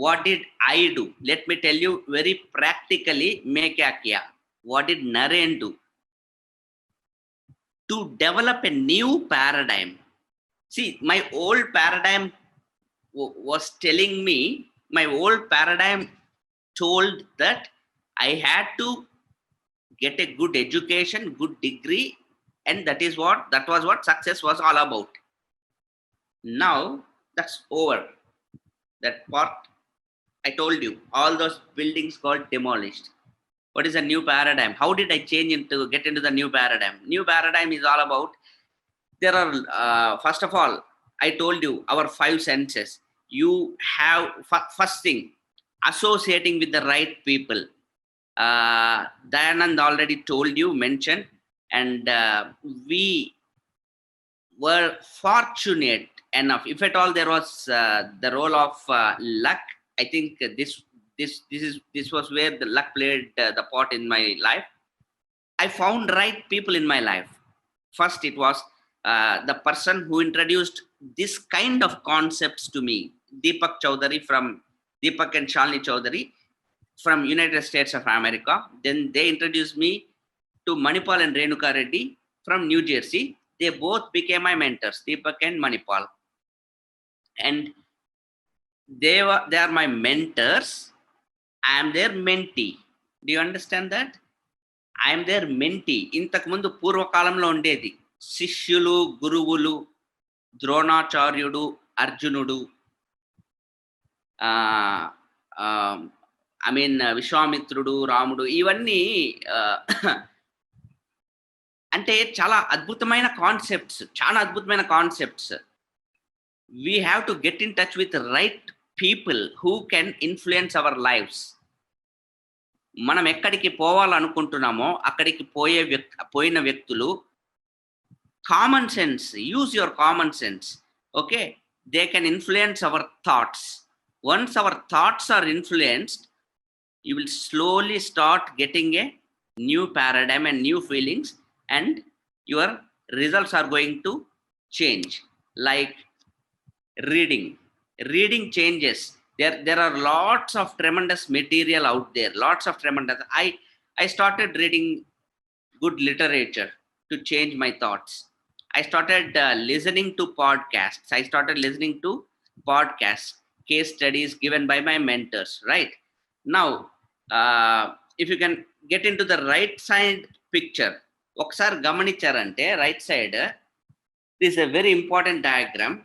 What did I do? Let me tell you very practically. Main kya kiya? What did Naren do? To develop a new paradigm. See, my old paradigm was telling me, my old paradigm told that I had to get a good education, good degree, and that was what success was all about. Now that's over. That part I told you, all those buildings got demolished. What is a new paradigm? How did I get into the new paradigm? New paradigm is all about, there are first of all, I told you our 5 senses. You have first thing, associating with the right people. Dayanand already told you, mentioned, and we were fortunate enough, if at all there was the role of luck. I think this was where the luck played the part in my life. I found right people in my life. First, it was the person who introduced this kind of concepts to me, Deepak and Shalini Chaudhary from United States of America. Then they introduced me to Manipal and Renuka Reddy from New Jersey. They both became my mentors, Deepak and Manipal. And they are my mentors. I am their mentee. Do you understand that? I am their mentee. ఇంతకు ముందు పూర్వకాలంలో ఉండేది శిష్యులు, గురువులు, ద్రోణాచార్యుడు, అర్జునుడు, విశ్వామిత్రుడు, రాముడు, ఇవన్నీ అంటే చాలా అద్భుతమైన concepts. We have to get in touch with the right people who can influence our lives. మనం ఎక్కడికి పోవాలనుకుంటున్నామో అక్కడికి పోయిన వ్యక్తులు, common sense, use your common sense. Okay, they can influence our thoughts. Once our thoughts are influenced, you will slowly start getting a new paradigm and new feelings, and your results are going to change. Like reading changes. There are lots of tremendous material out there, I started reading good literature to change my thoughts. I started listening to podcasts. Case studies given by my mentors. Right now, if you can get into the right side picture ఒకసారి గమనించారంటే right side this a very important diagram.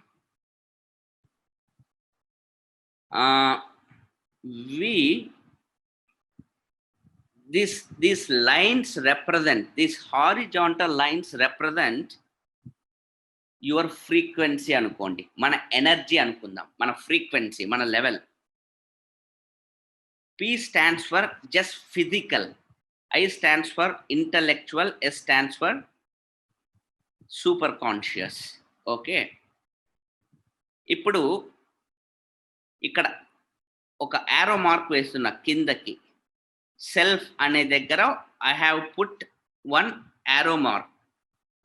we these lines represent, these horizontal lines represent your frequency అనుకోండి, మన energy అనుకుందాం, మన frequency, మన level. P stands for just physical, I stands for intellectual, S stands for super conscious. Okay, ఇప్పుడు ఇక్కడ ఒక arrow mark వేస్తున్న కిందకి, సెల్ఫ్ అనే దగ్గర I have put one arrow mark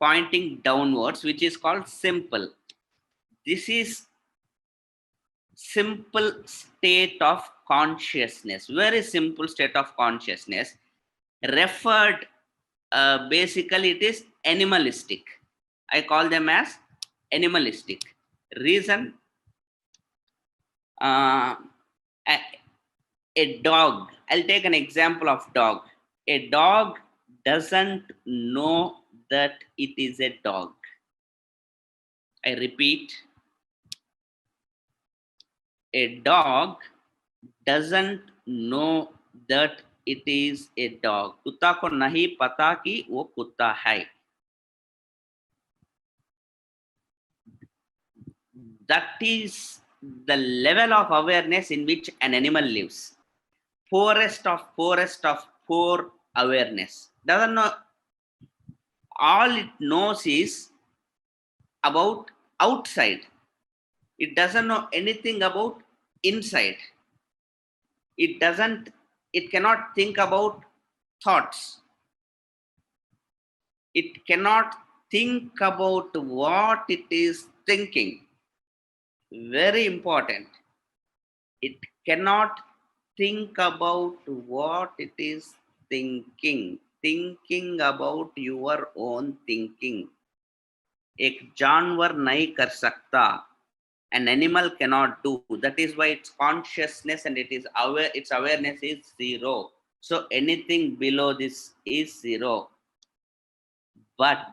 pointing downwards, which is called simple. This is simple state of consciousness, very simple state of consciousness, referred basically it is animalistic. I call them as animalistic. Reason, a dog, I'll take an example of dog. A dog doesn't know that it is a dog. I repeat, a dog doesn't know that it is a dog. कुत्ता को नहीं पता कि वो कुत्ता है. That is the level of awareness in which an animal lives. Poorest of poor awareness. Doesn't know. All it knows is about outside. It doesn't know anything about inside. It cannot think about thoughts. It cannot think about what it is thinking. Very important. It cannot think about what it is thinking about your own thinking. एक जानवर नहीं कर सकता, an animal cannot do. That is why its consciousness and it is aware, its awareness is zero. So anything below this is zero. But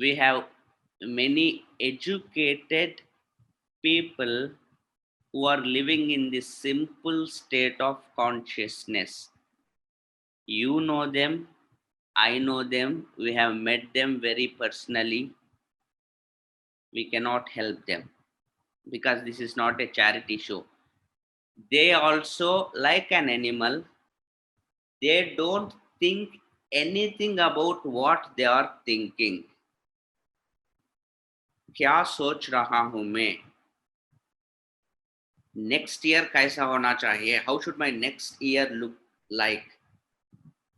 we have many educated people who are living in this simple state of consciousness. You know them, I know them, we have met them very personally. We cannot help them because this is not a charity show. They also, like an animal, they don't think anything about what they are thinking. क्या सोच रहा हूं मैं, next year कैसा होना चाहिए, how should my next year look like,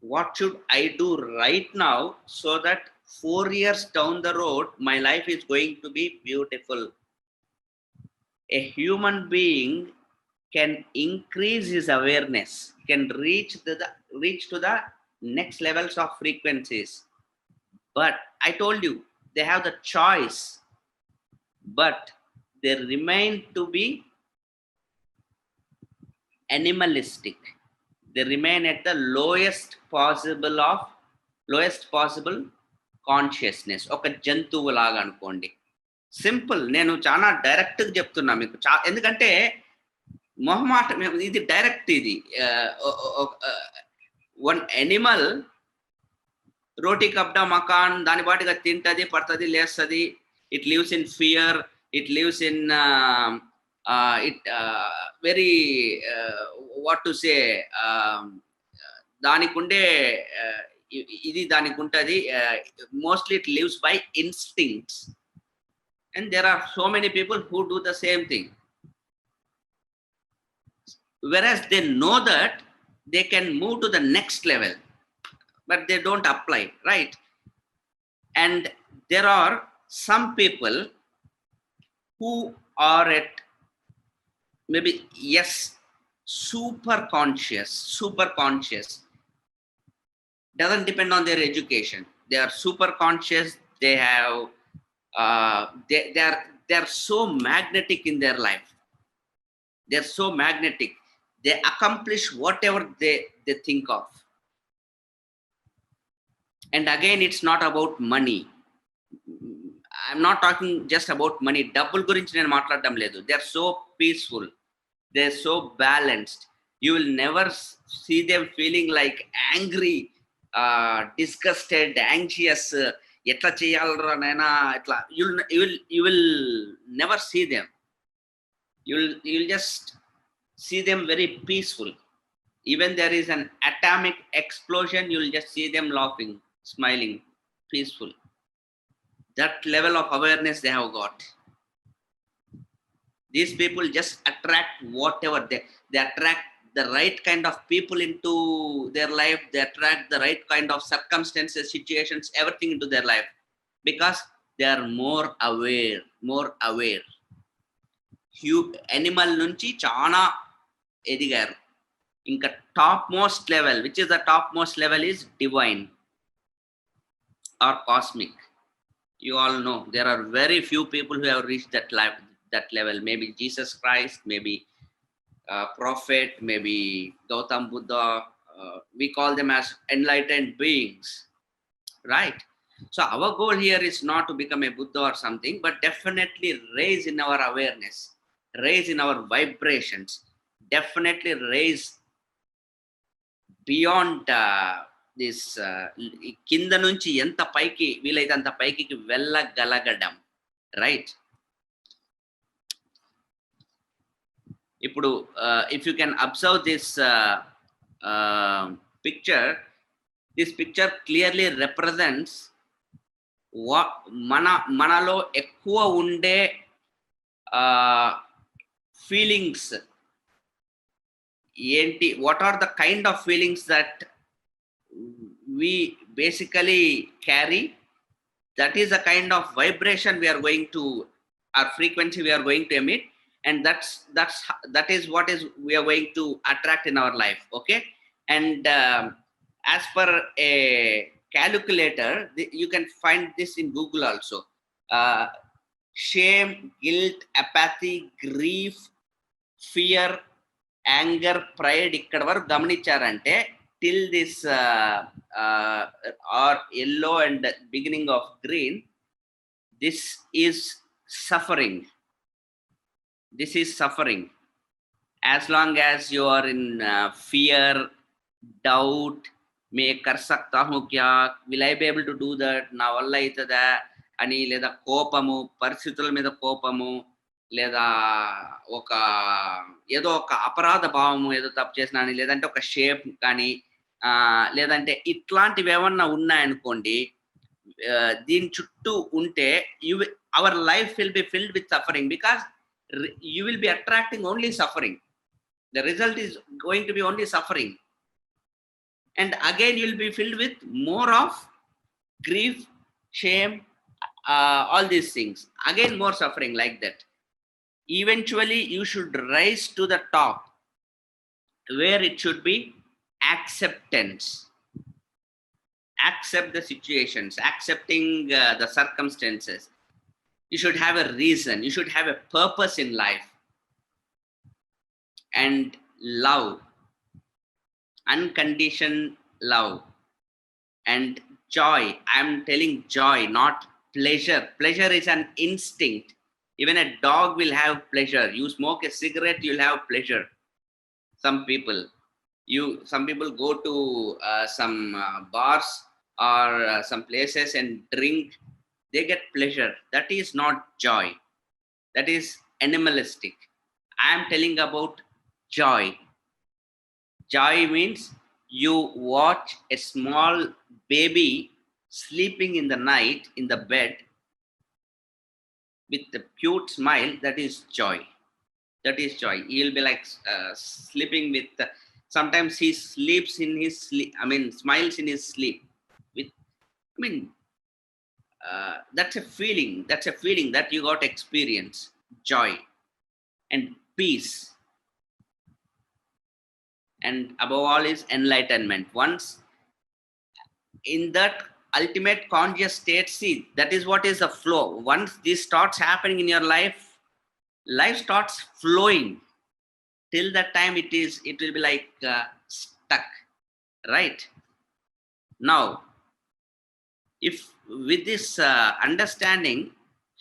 what should I do right now so that 4 years down the road my life is going to be beautiful. A human being can increase his awareness, can reach to the next levels of frequencies, but I told you they have the choice, but they remain to be animalistic. They remain at the lowest possible consciousness. ఒక జంతువు లాగా అనుకోండి. Simple, నేను చాలా డైరెక్ట్గా చెప్తున్నా మీకు, ఎందుకంటే మొహమాటం ఇది డైరెక్ట్. ఇది వన్ ఎనిమల్ రోటీ కబ్డా మకాన్ దాని పాటిగా తింటది, పడుతుంది, లేస్తుంది. It lives in fear, it lives in very what to say, దానికి ఉండే ఇది దానికి ఉంటుంది. Mostly it lives by instincts, and there are so many people who do the same thing. Whereas they know that they can move to the next level, but they don't apply, right? And there are some people who are at maybe, yes, super conscious. Doesn't depend on their education. They are super conscious. They have they are so magnetic in their life. They are so magnetic. They accomplish whatever they think of. And again, it's not about money. I'm not talking just about money. డబ్బుల గురించి నేను మాట్లాడడం లేదు. They are so peaceful. They're so balanced. You will never see them feeling like angry, disgusted, anxious. ఎట్లా చేయాలరా నైనా ఇట్లా you will never see them. You'll just see them very peaceful. Even there is an atomic explosion, you'll just see them laughing, smiling, peaceful. That level of awareness they have got. These people just attract whatever they attract the right kind of people into their life. They attract the right kind of circumstances, situations, everything into their life, because they are more aware. Animal nunchi chana edigaru. Inka topmost level, which is the topmost level, is divine or cosmic. You all know there are very few people who have reached that level. Maybe Jesus Christ, maybe prophet, maybe Gautam Buddha. We call them as enlightened beings, right? So our goal here is not to become a Buddha or something, but definitely raise in our awareness, raise in our vibrations, definitely raise beyond this కింద నుంచి ఎంత పైకి వీలైతే అంత పైకి వెళ్ళగలగడం, right? ఇప్పుడు if you can observe this picture, this picture clearly represents what మనలో ఎక్కువ ఉండే feelings ఏంటి, what are the kind of feelings that we basically carry. That is the kind of vibration we are going to, our frequency we are going to emit, and that is what is we are going to attract in our life. Okay. And as per a calculator, you can find this in Google also. Shame, guilt, apathy, grief, fear, anger, pride, ikkada varaku gamanicharante till this or yellow and beginning of green, this is suffering. This is suffering. As long as you are in fear, doubt, मैं कर सकता हूँ क्या, will I be able to do that, నా వల్ల అవుతుందా అని, లేదా కోపము, పరిస్థితుల మీద కోపము, లేదా ఒక ఏదో ఒక అపరాధ భావము, ఏదో తప్పు చేసినా అని, లేదంటే ఒక షేప్ కానీ, లేదంటే ఇట్లాంటివి ఏమన్నా ఉన్నాయనుకోండి, దీని చుట్టూ ఉంటే our life will be filled with suffering, because you will be attracting only suffering. The result is going to be only suffering. And again you will be filled with more of grief, shame, all these things. Again more suffering, like that. Eventually you should rise to the top, where it should be acceptance. Accept the situations, accepting the circumstances. You should have a reason, you should have a purpose in life. And love, unconditioned love, and joy. I'm telling joy, not pleasure. Pleasure is an instinct. Even a dog will have pleasure. You smoke a cigarette, you'll have pleasure. Some people go to some bars or some places and drink, they get pleasure. That is not joy. That is animalistic. I am telling about joy. Joy means you watch a small baby sleeping in the night in the bed with a cute smile. That is joy. That is joy. He'll be like sleeping with sometimes he sleeps in his sleep, smiles in his sleep with, that's a feeling that you got experience. Joy and peace, and above all is enlightenment. Once in that ultimate conscious state, see, that is what is the flow. Once this starts happening in your life starts flowing. Till that time it will be like stuck, right? Now if with this understanding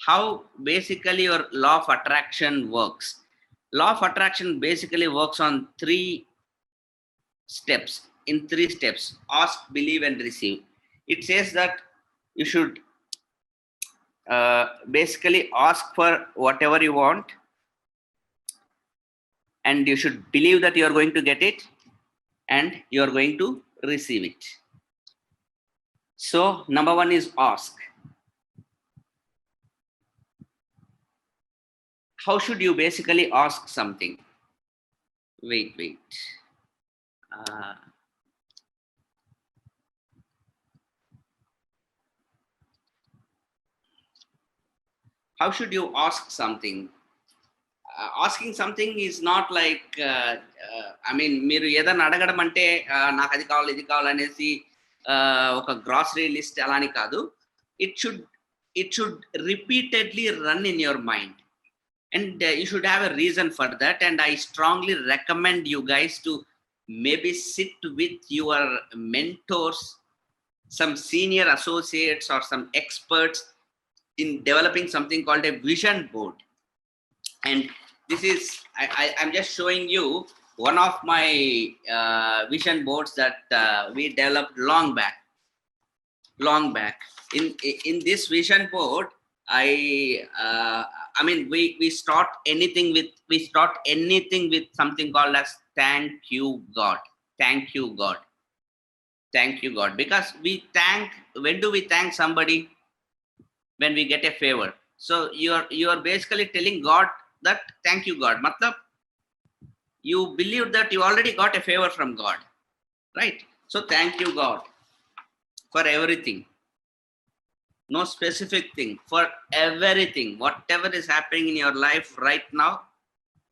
how basically your law of attraction works. Law of attraction basically works on three steps. In three steps: ask, believe, and receive. It says that you should basically ask for whatever you want, and you should believe that you are going to get it, and you are going to receive it. So number one is ask. How should you basically ask something? Wait. Uh, how should you ask something? Asking something is not like, I mean, మీరు ఏదైనా అడగడం అంటే నాకు అది కావాలి ఇది కావాలనేసి ఒక grocery list అలా అని కాదు. It should repeatedly run in your mind, and you should have a reason for that. And I strongly recommend you guys to maybe sit with your mentors, some senior associates or some experts in developing something called a vision board. And this is, I'm just showing you one of my vision boards that we developed long back. In this vision board, I mean, we start anything with something called as thank you God. Thank you God. Thank you God. Because when do we thank somebody? When we get a favor. So you are basically telling God that thank you God. Matlab, you believe that you already got a favor from God, right? So thank you God for everything. No specific thing, for everything, whatever is happening in your life right now,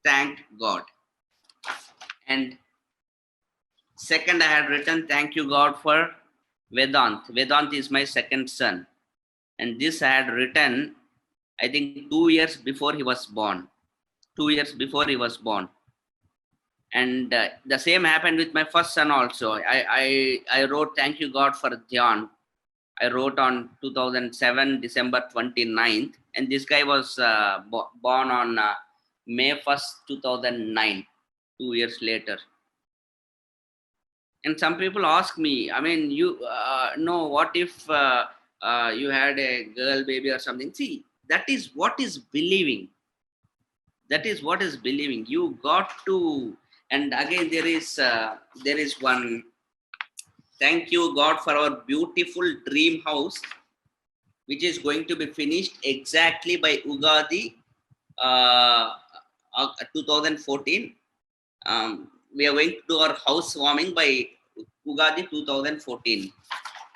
thank God. And second, I had written thank you God for Vedant. Vedant is my second son. And this I had written, I think 2 years before he was born. 2 years before he was born. And the same happened with my first son also. I wrote thank you God for Dhyan. I wrote on 2007, December 29th. And this guy was born on May 1st, 2009, 2 years later. And some people ask me, I mean, no, what if you had a girl baby or something? See, that is what is believing. That is what is believing. You got to, and again, there is one, thank you God for our beautiful dream house, which is going to be finished exactly by Ugadi 2014. We are going to do our housewarming by Ugadi 2014.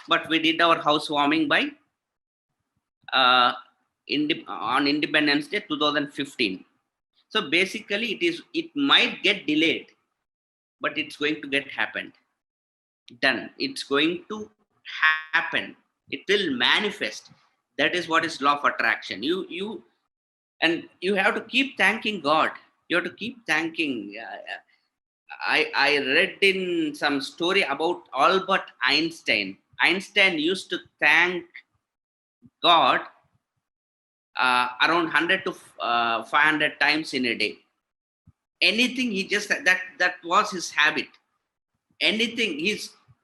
But we did our housewarming by on Independence Day 2015. So basically, it might get delayed, but it's going to get happened. Done. It's going to happen. It will manifest. That is what is law of attraction. And you have to keep thanking God. You have to keep thanking. I read in some story about Albert Einstein. Einstein used to thank God around 100 to 500 times in a day. Anything, he just, that was his habit. Anything,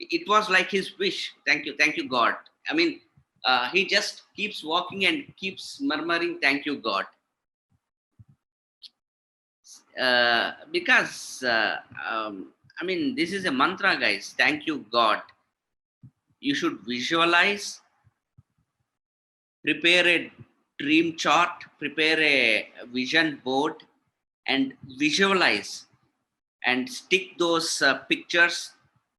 it was like his wish. Thank you God. I mean, he just keeps walking and keeps murmuring thank you God. Because I mean, this is a mantra, guys. Thank you God. You should visualize, prepare a dream chart, prepare a vision board, and visualize and stick those pictures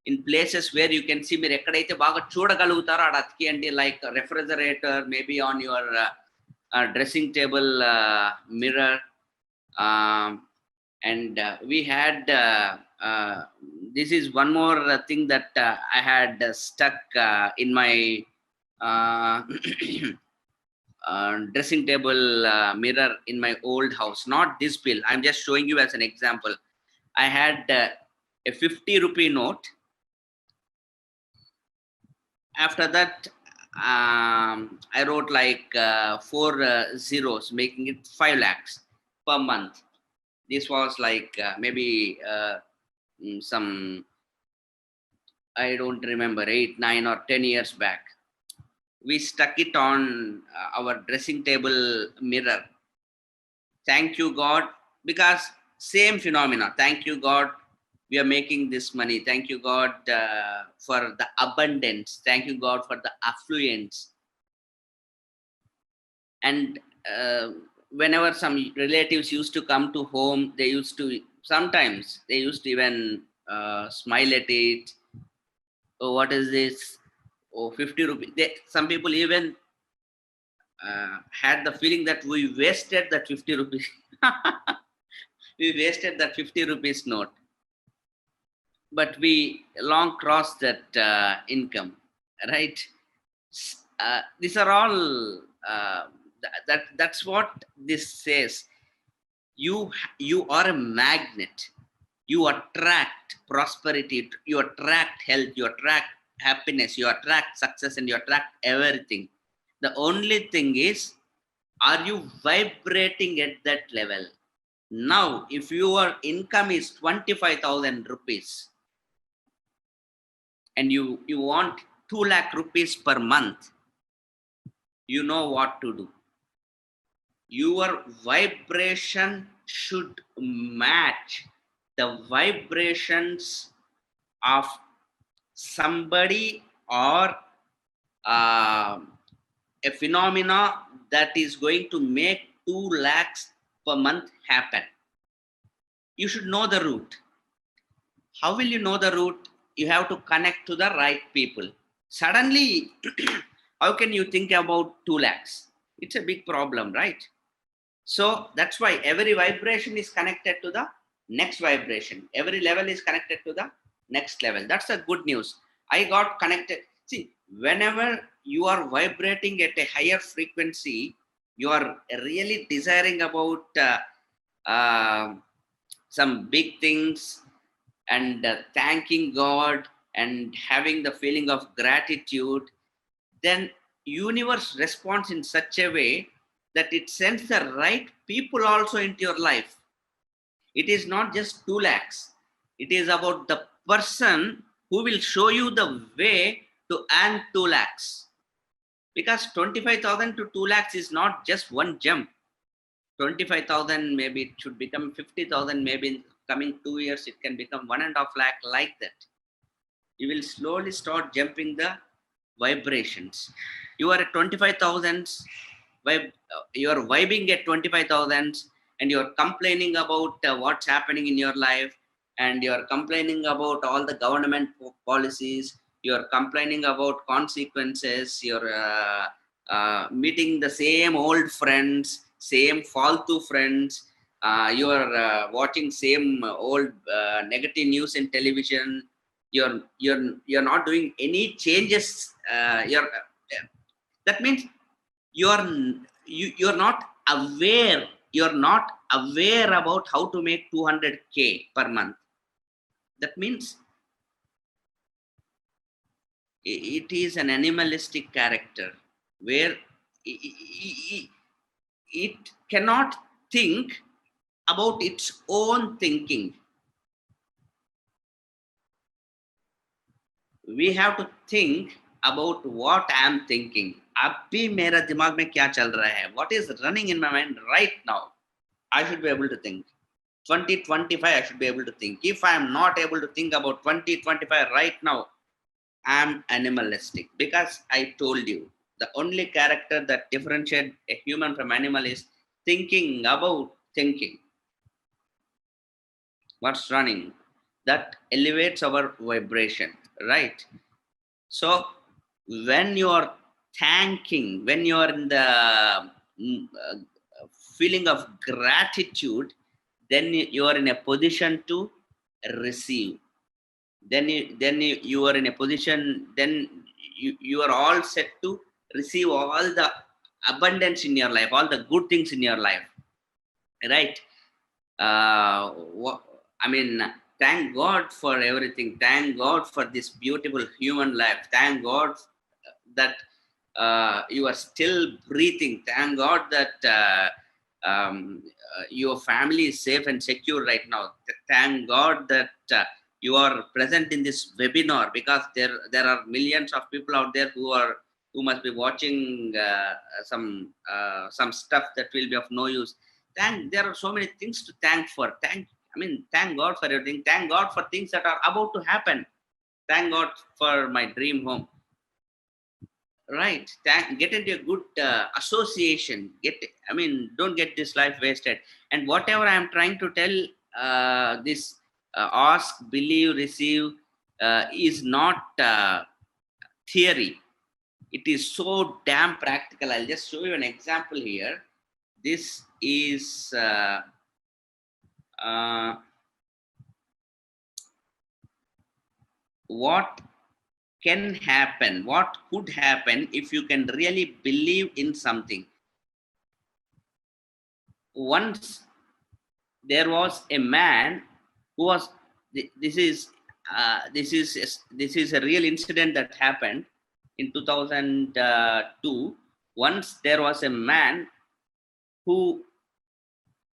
in places where you can see. మీరు ఎక్కడైతే బాగా చూడగలుగుతారో అక్కడ అతికియండి, like a refrigerator, maybe on your dressing table mirror. And we had this is one more thing that I had stuck in my dressing table mirror in my old house. Not this bill, I'm just showing you as an example. I had a 50 rupee note. After that, I wrote like four zeros, making it 5 lakhs per month. This was like maybe some, I don't remember, 8, 9, or 10 years back. We stuck it on our dressing table mirror. Thank you, God, because same phenomena. Thank you, God, we are making this money. Thank you, God, for the abundance. Thank you, God, for the affluence. And whenever some relatives used to come to home, they used to, sometimes they used to even smile at it. Oh, what is this? Oh, 50 rupees. Some people even had the feeling that we wasted that 50 rupees. We wasted that 50 rupees note. But we long crossed that income, right? These are all, that's what this says. You are a magnet. You attract prosperity, you attract health, you attract happiness, you attract success, and you attract everything. The only thing is, are you vibrating at that level? Now, if your income is 25,000 rupees and you want 2 lakh rupees per month, you know what to do. Your vibration should match the vibrations of somebody or a phenomena that is going to make 2 lakhs per month happen. You should know the route. How will you know the route? You have to connect to the right people. Suddenly, how can you think about 2 lakhs? It's a big problem, right? So that's why every vibration is connected to the next vibration. Every level is connected to the next level. That's the good news. I got connected. See, whenever you are vibrating at a higher frequency, you are really desiring about some big things, and thanking God and having the feeling of gratitude, then universe responds in such a way that it sends the right people also into your life. It is not just 2 lakhs. It is about the person who will show you the way to earn 2 lakhs. Because 25,000 to 2 lakhs is not just one jump. 25,000, maybe it should become 50,000, maybe in coming 2 years, it can become 1.5 lakh, like that. You will slowly start jumping the vibrations. You are at 25,000, you are vibing at 25,000, and you are complaining about what's happening in your life, and you are complaining about all the government policies, you are complaining about consequences, you're meeting the same old friends, same faltu friends, you are watching same old negative news in television. You're not doing any changes. That means you're not aware. You're not aware about how to make 200K per month. That means it is an animalistic character where it cannot think about its own thinking. We have to think about what I am thinking. अभी मेरा दिमाग में क्या चल रहा है? What is running in my mind right now? I should be able to think. 2025, I should be able to think. If I am not able to think about 2025 right now, I am animalistic. Because I told you, the only character that differentiates a human from animal is thinking about thinking. What's running? That elevates our vibration, right? So when you are thanking, when you are in the feeling of gratitude, then you are in a position to receive. Then you are in a position, then you are all set to receive all the abundance in your life, all the good things in your life, right? I mean, thank God for everything. Thank God for this beautiful human life. Thank God that you are still breathing. Thank God that your family is safe and secure right now. Thank God that you are present in this webinar, because there are millions of people out there who must be watching some stuff that will be of no use. There are so many things to thank for. Thank God for everything. Thank God for things that are about to happen. Thank God for my dream home. Right. Get into a good association. Don't get this life wasted. And whatever I am trying to tell, this ask, believe, receive is not theory. It is so damn practical. I'll just show you an example here. This is what can happen, what could happen if you can really believe in something. Once there was a man who was, this is a real incident that happened in 2002. Once there was a man who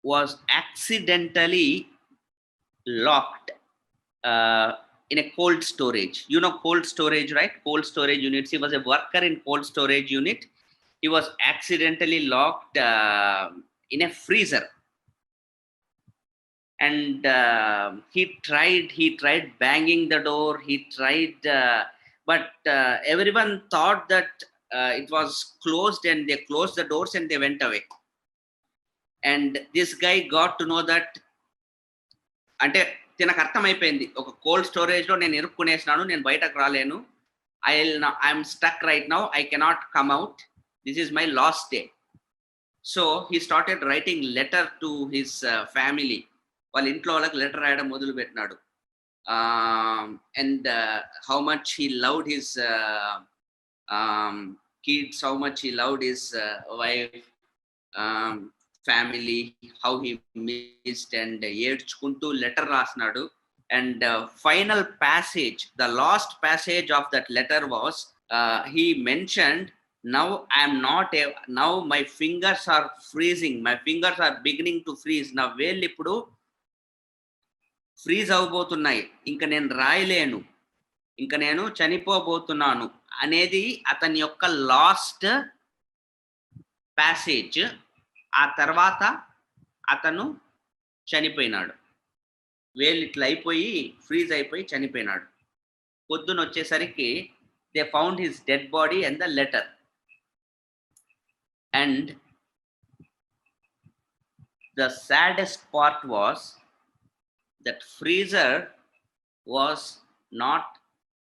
was accidentally locked in a cold storage. You know cold storage, right? Cold storage units. He was a worker in cold storage unit. He was accidentally locked in a freezer. And he tried banging the door. He tried, but everyone thought that it was closed, and they closed the doors and they went away. And this guy got to know that, అంటే తినకు అర్థమైపోయింది, ఒక cold storage లో నేను ఇరుక్కునేసినాను, నేను బయటకు రాలేను, I'm stuck right now, I cannot come out, this is my last day. So he started writing letter to his family. వాళ్ళ ఇంట్లో వాళ్ళకి లెటర్ రాయడం మొదలు పెట్టినాడు. And how much he loved his kids, how much he loved his wife, family, how he missed, and ఏడ్చుకుంటూ letter రాసినాడు. And final passage, the last passage of that letter was, he mentioned, now I am not now my fingers are freezing, my fingers are beginning to freeze, నా వేళ్ళు ఇప్పుడు freeze అవబోతున్నాయి, ఇంకా నేను రాయలేను, ఇంకా నేను చనిపోబోతున్నాను అనేది అతని యొక్క లాస్ట్ ప్యాసేజ్. ఆ తర్వాత అతను చనిపోయినాడు. వేళ్ళు ఇట్లా అయిపోయి ఫ్రీజ్ అయిపోయి చనిపోయినాడు. పొద్దున వచ్చేసరికి they found his dead body and the letter. And the saddest part was that freezer was not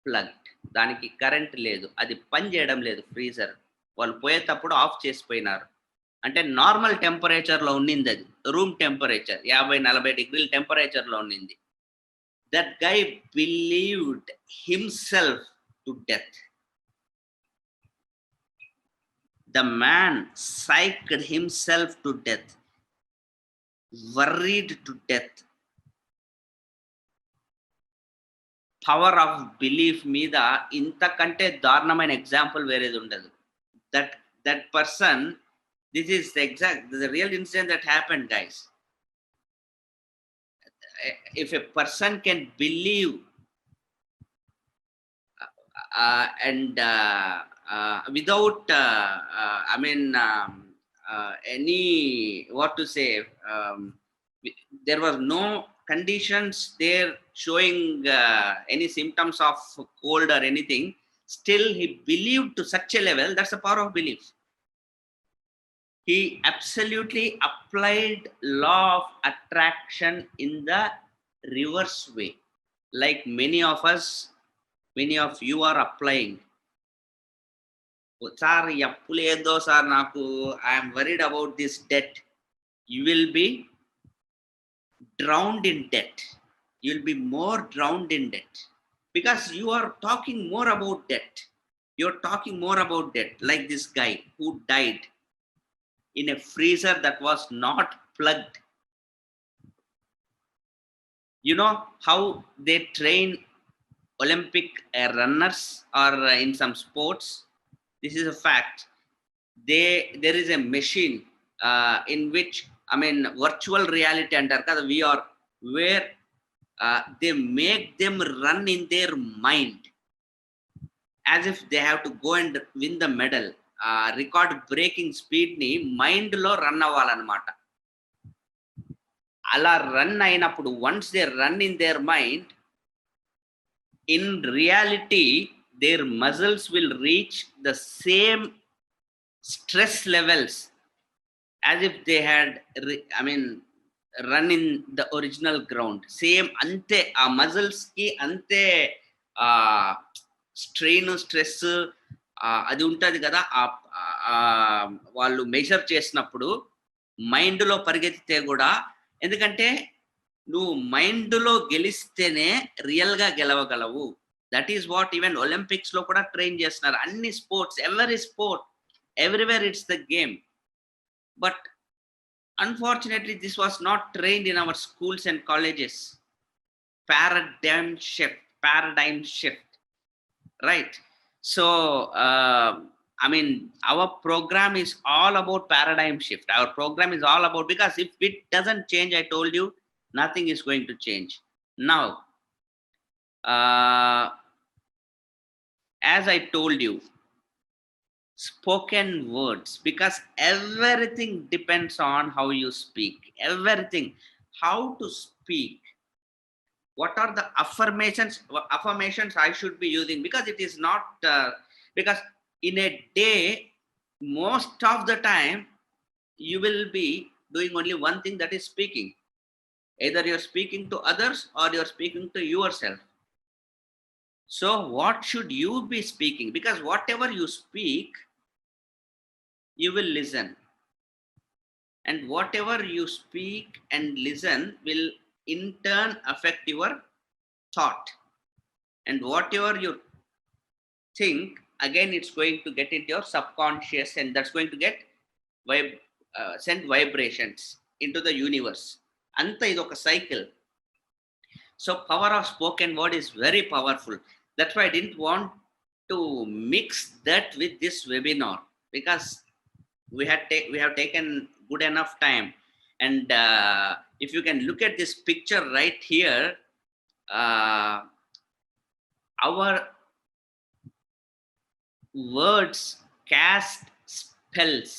plugged. దానికి కరెంట్ లేదు, అది పని చేయడం లేదు ఫ్రీజర్. వాళ్ళు పోయేటప్పుడు ఆఫ్ చేసిపోయినారు. అంటే నార్మల్ టెంపరేచర్లో ఉండింది, అది రూమ్ టెంపరేచర్, 50-40 డిగ్రీల టెంపరేచర్లో ఉండింది. That guy believed himself to death. The man psyched himself to death, worried to death. Power of belief మీద ఇంతకంటే దారుణమైన ఎగ్జాంపుల్ వేరేది ఉండదు. That person, this is the real incident that happened, guys. If a person can believe and without any, what to say, there was no conditions there showing any symptoms of cold or anything, still he believed to such a level. That's the power of belief. He absolutely applied law of attraction in the reverse way, like many of us, many of you are applying. Sir, yappu ledo sir, naku I am worried about this debt. You will be drowned in debt. You will be more drowned in debt because you are talking more about debt. You are talking more about debt, like this guy who died in a freezer that was not plugged. You know how they train Olympic runners or in some sports? This is a fact. There is a machine in which, I mean, virtual reality antar kada, VR, where they make them run in their mind as if they have to go and win the medal. Record breaking speed ni mind lo run అవ్వాలన్నమాట. అలా run అయినప్పుడు once they run in their mind, in reality their muscles will reach the same stress levels as if they had run in the original ground. Same ante ఆ muscles కి అంతే strain stress అది ఉంటుంది కదా, వాళ్ళు measure చేసినప్పుడు మైండ్లో పరిగెత్తితే కూడా. ఎందుకంటే నువ్వు మైండ్లో గెలిస్తేనే రియల్గా గెలవగలవు. దట్ ఈస్ వాట్ ఈవెన్ ఒలింపిక్స్లో కూడా ట్రైన్ చేస్తున్నారు. అన్ని sports, every sport, everywhere it's the game. But unfortunately this was not trained in our schools and colleges. Paradigm shift, right? So our program is all about paradigm shift. Our program is all about, because if it doesn't change, I told you, nothing is going to change. Now as I told you, spoken words, because everything depends on how you speak. Everything, how to speak, what are the affirmations I should be using, because it is not because in a day most of the time you will be doing only one thing, that is speaking. Either you're speaking to others or you're speaking to yourself. So what should you be speaking? Because whatever you speak, you will listen, and whatever you speak and listen will in turn affect your thought, and whatever you think, again it's going to get into your subconscious, and that's going to get send vibrations into the universe. Anta idoka cycle. So power of spoken word is very powerful. That's why I didn't want to mix that with this webinar, because we have taken good enough time. And if you can look at this picture right here, our words cast spells.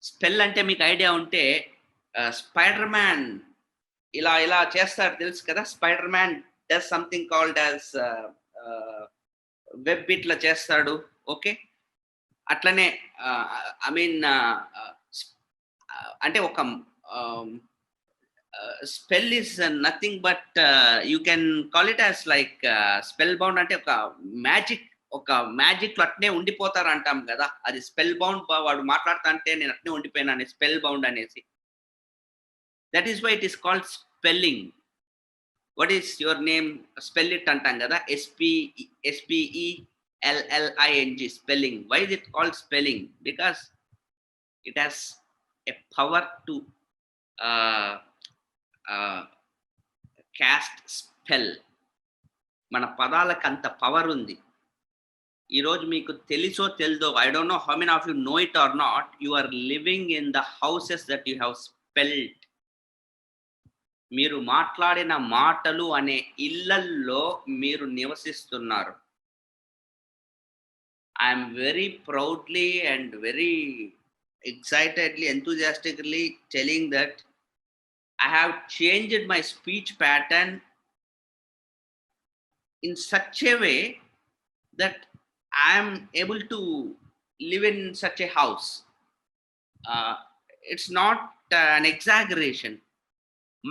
Spell ante meeku idea unte, Spider Man ఇలా చేస్తాడు తెలుసు కదా. Spider man does something called as web ఇట్లా చేస్తాడు. Okay, అట్లనే అంటే ఒక spell is nothing but you can call it as like spell bound. అంటే ఒక మ్యాజిక్ అట్నే ఉండిపోతారు అంటాం కదా, అది స్పెల్ బౌండ్. వాడు మాట్లాడుతా అంటే నేను అట్నే ఉండిపోయినా, స్పెల్ బౌండ్ అనేసి. That is why it is called spelling. What is your name? Spell it antam kada. SPELLING, spelling. Why is it called spelling? Because it has a power to cast spell. మన పదాలకు అంత power ఉంది. ఈరోజు మీకు తెలుసో తెల్దో, I don't know how many of you know it or not, you are living in the houses that you have spelled. మీరు మాట్లాడిన మాటలు అనే ఇళ్లల్లో మీరు నివసిస్తున్నారు. I'm very proudly and very excitedly, enthusiastically telling that I have changed my speech pattern in such a way that I am able to live in such a house. It's not an exaggeration.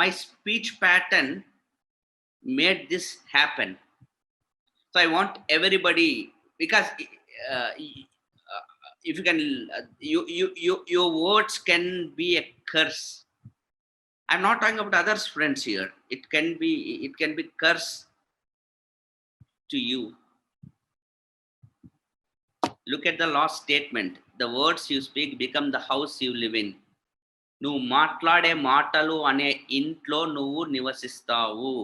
My speech pattern made this happen. So I want everybody, because if you can, your words can be a curse. I'm not talking about others, friends here. It can be curse to you. Look at the last statement. The words you speak become the house you live in. నువ్వు మాట్లాడే మాటలు అనే ఇంట్లో నువ్వు నివసిస్తావు.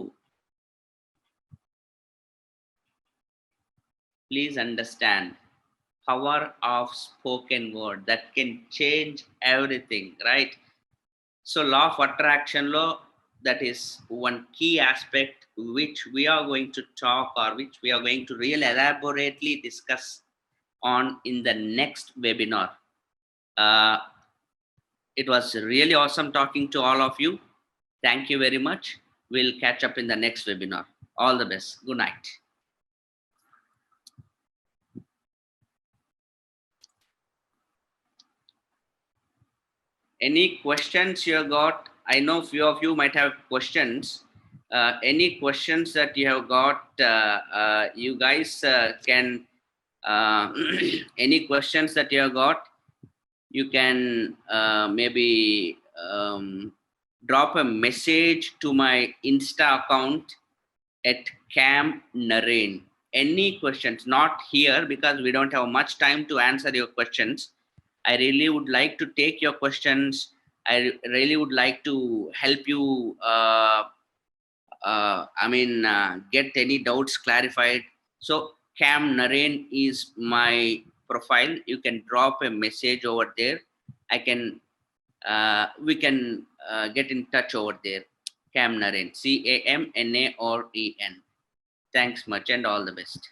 Please understand power of spoken word that can change everything, right? So law of attraction law, that is one key aspect which we are going to talk, or which we are going to really elaborately discuss on in the next webinar. Uh, it was really awesome talking to all of you. Thank you very much. We'll catch up in the next webinar. All the best. Good night. Any questions you have got? I know few of you might have questions. Any questions that you have got, you guys can, any questions that you have got, you can maybe drop a message to my Insta account at Cam Narain. Any questions? Not here, because we don't have much time to answer your questions. I really would like to take your questions. I really would like to help you. Get any doubts clarified. So Cam Narain is my profile. You can drop a message over there. We can get in touch over there. Cam Narain, CAMNAREN. Thanks much and all the best.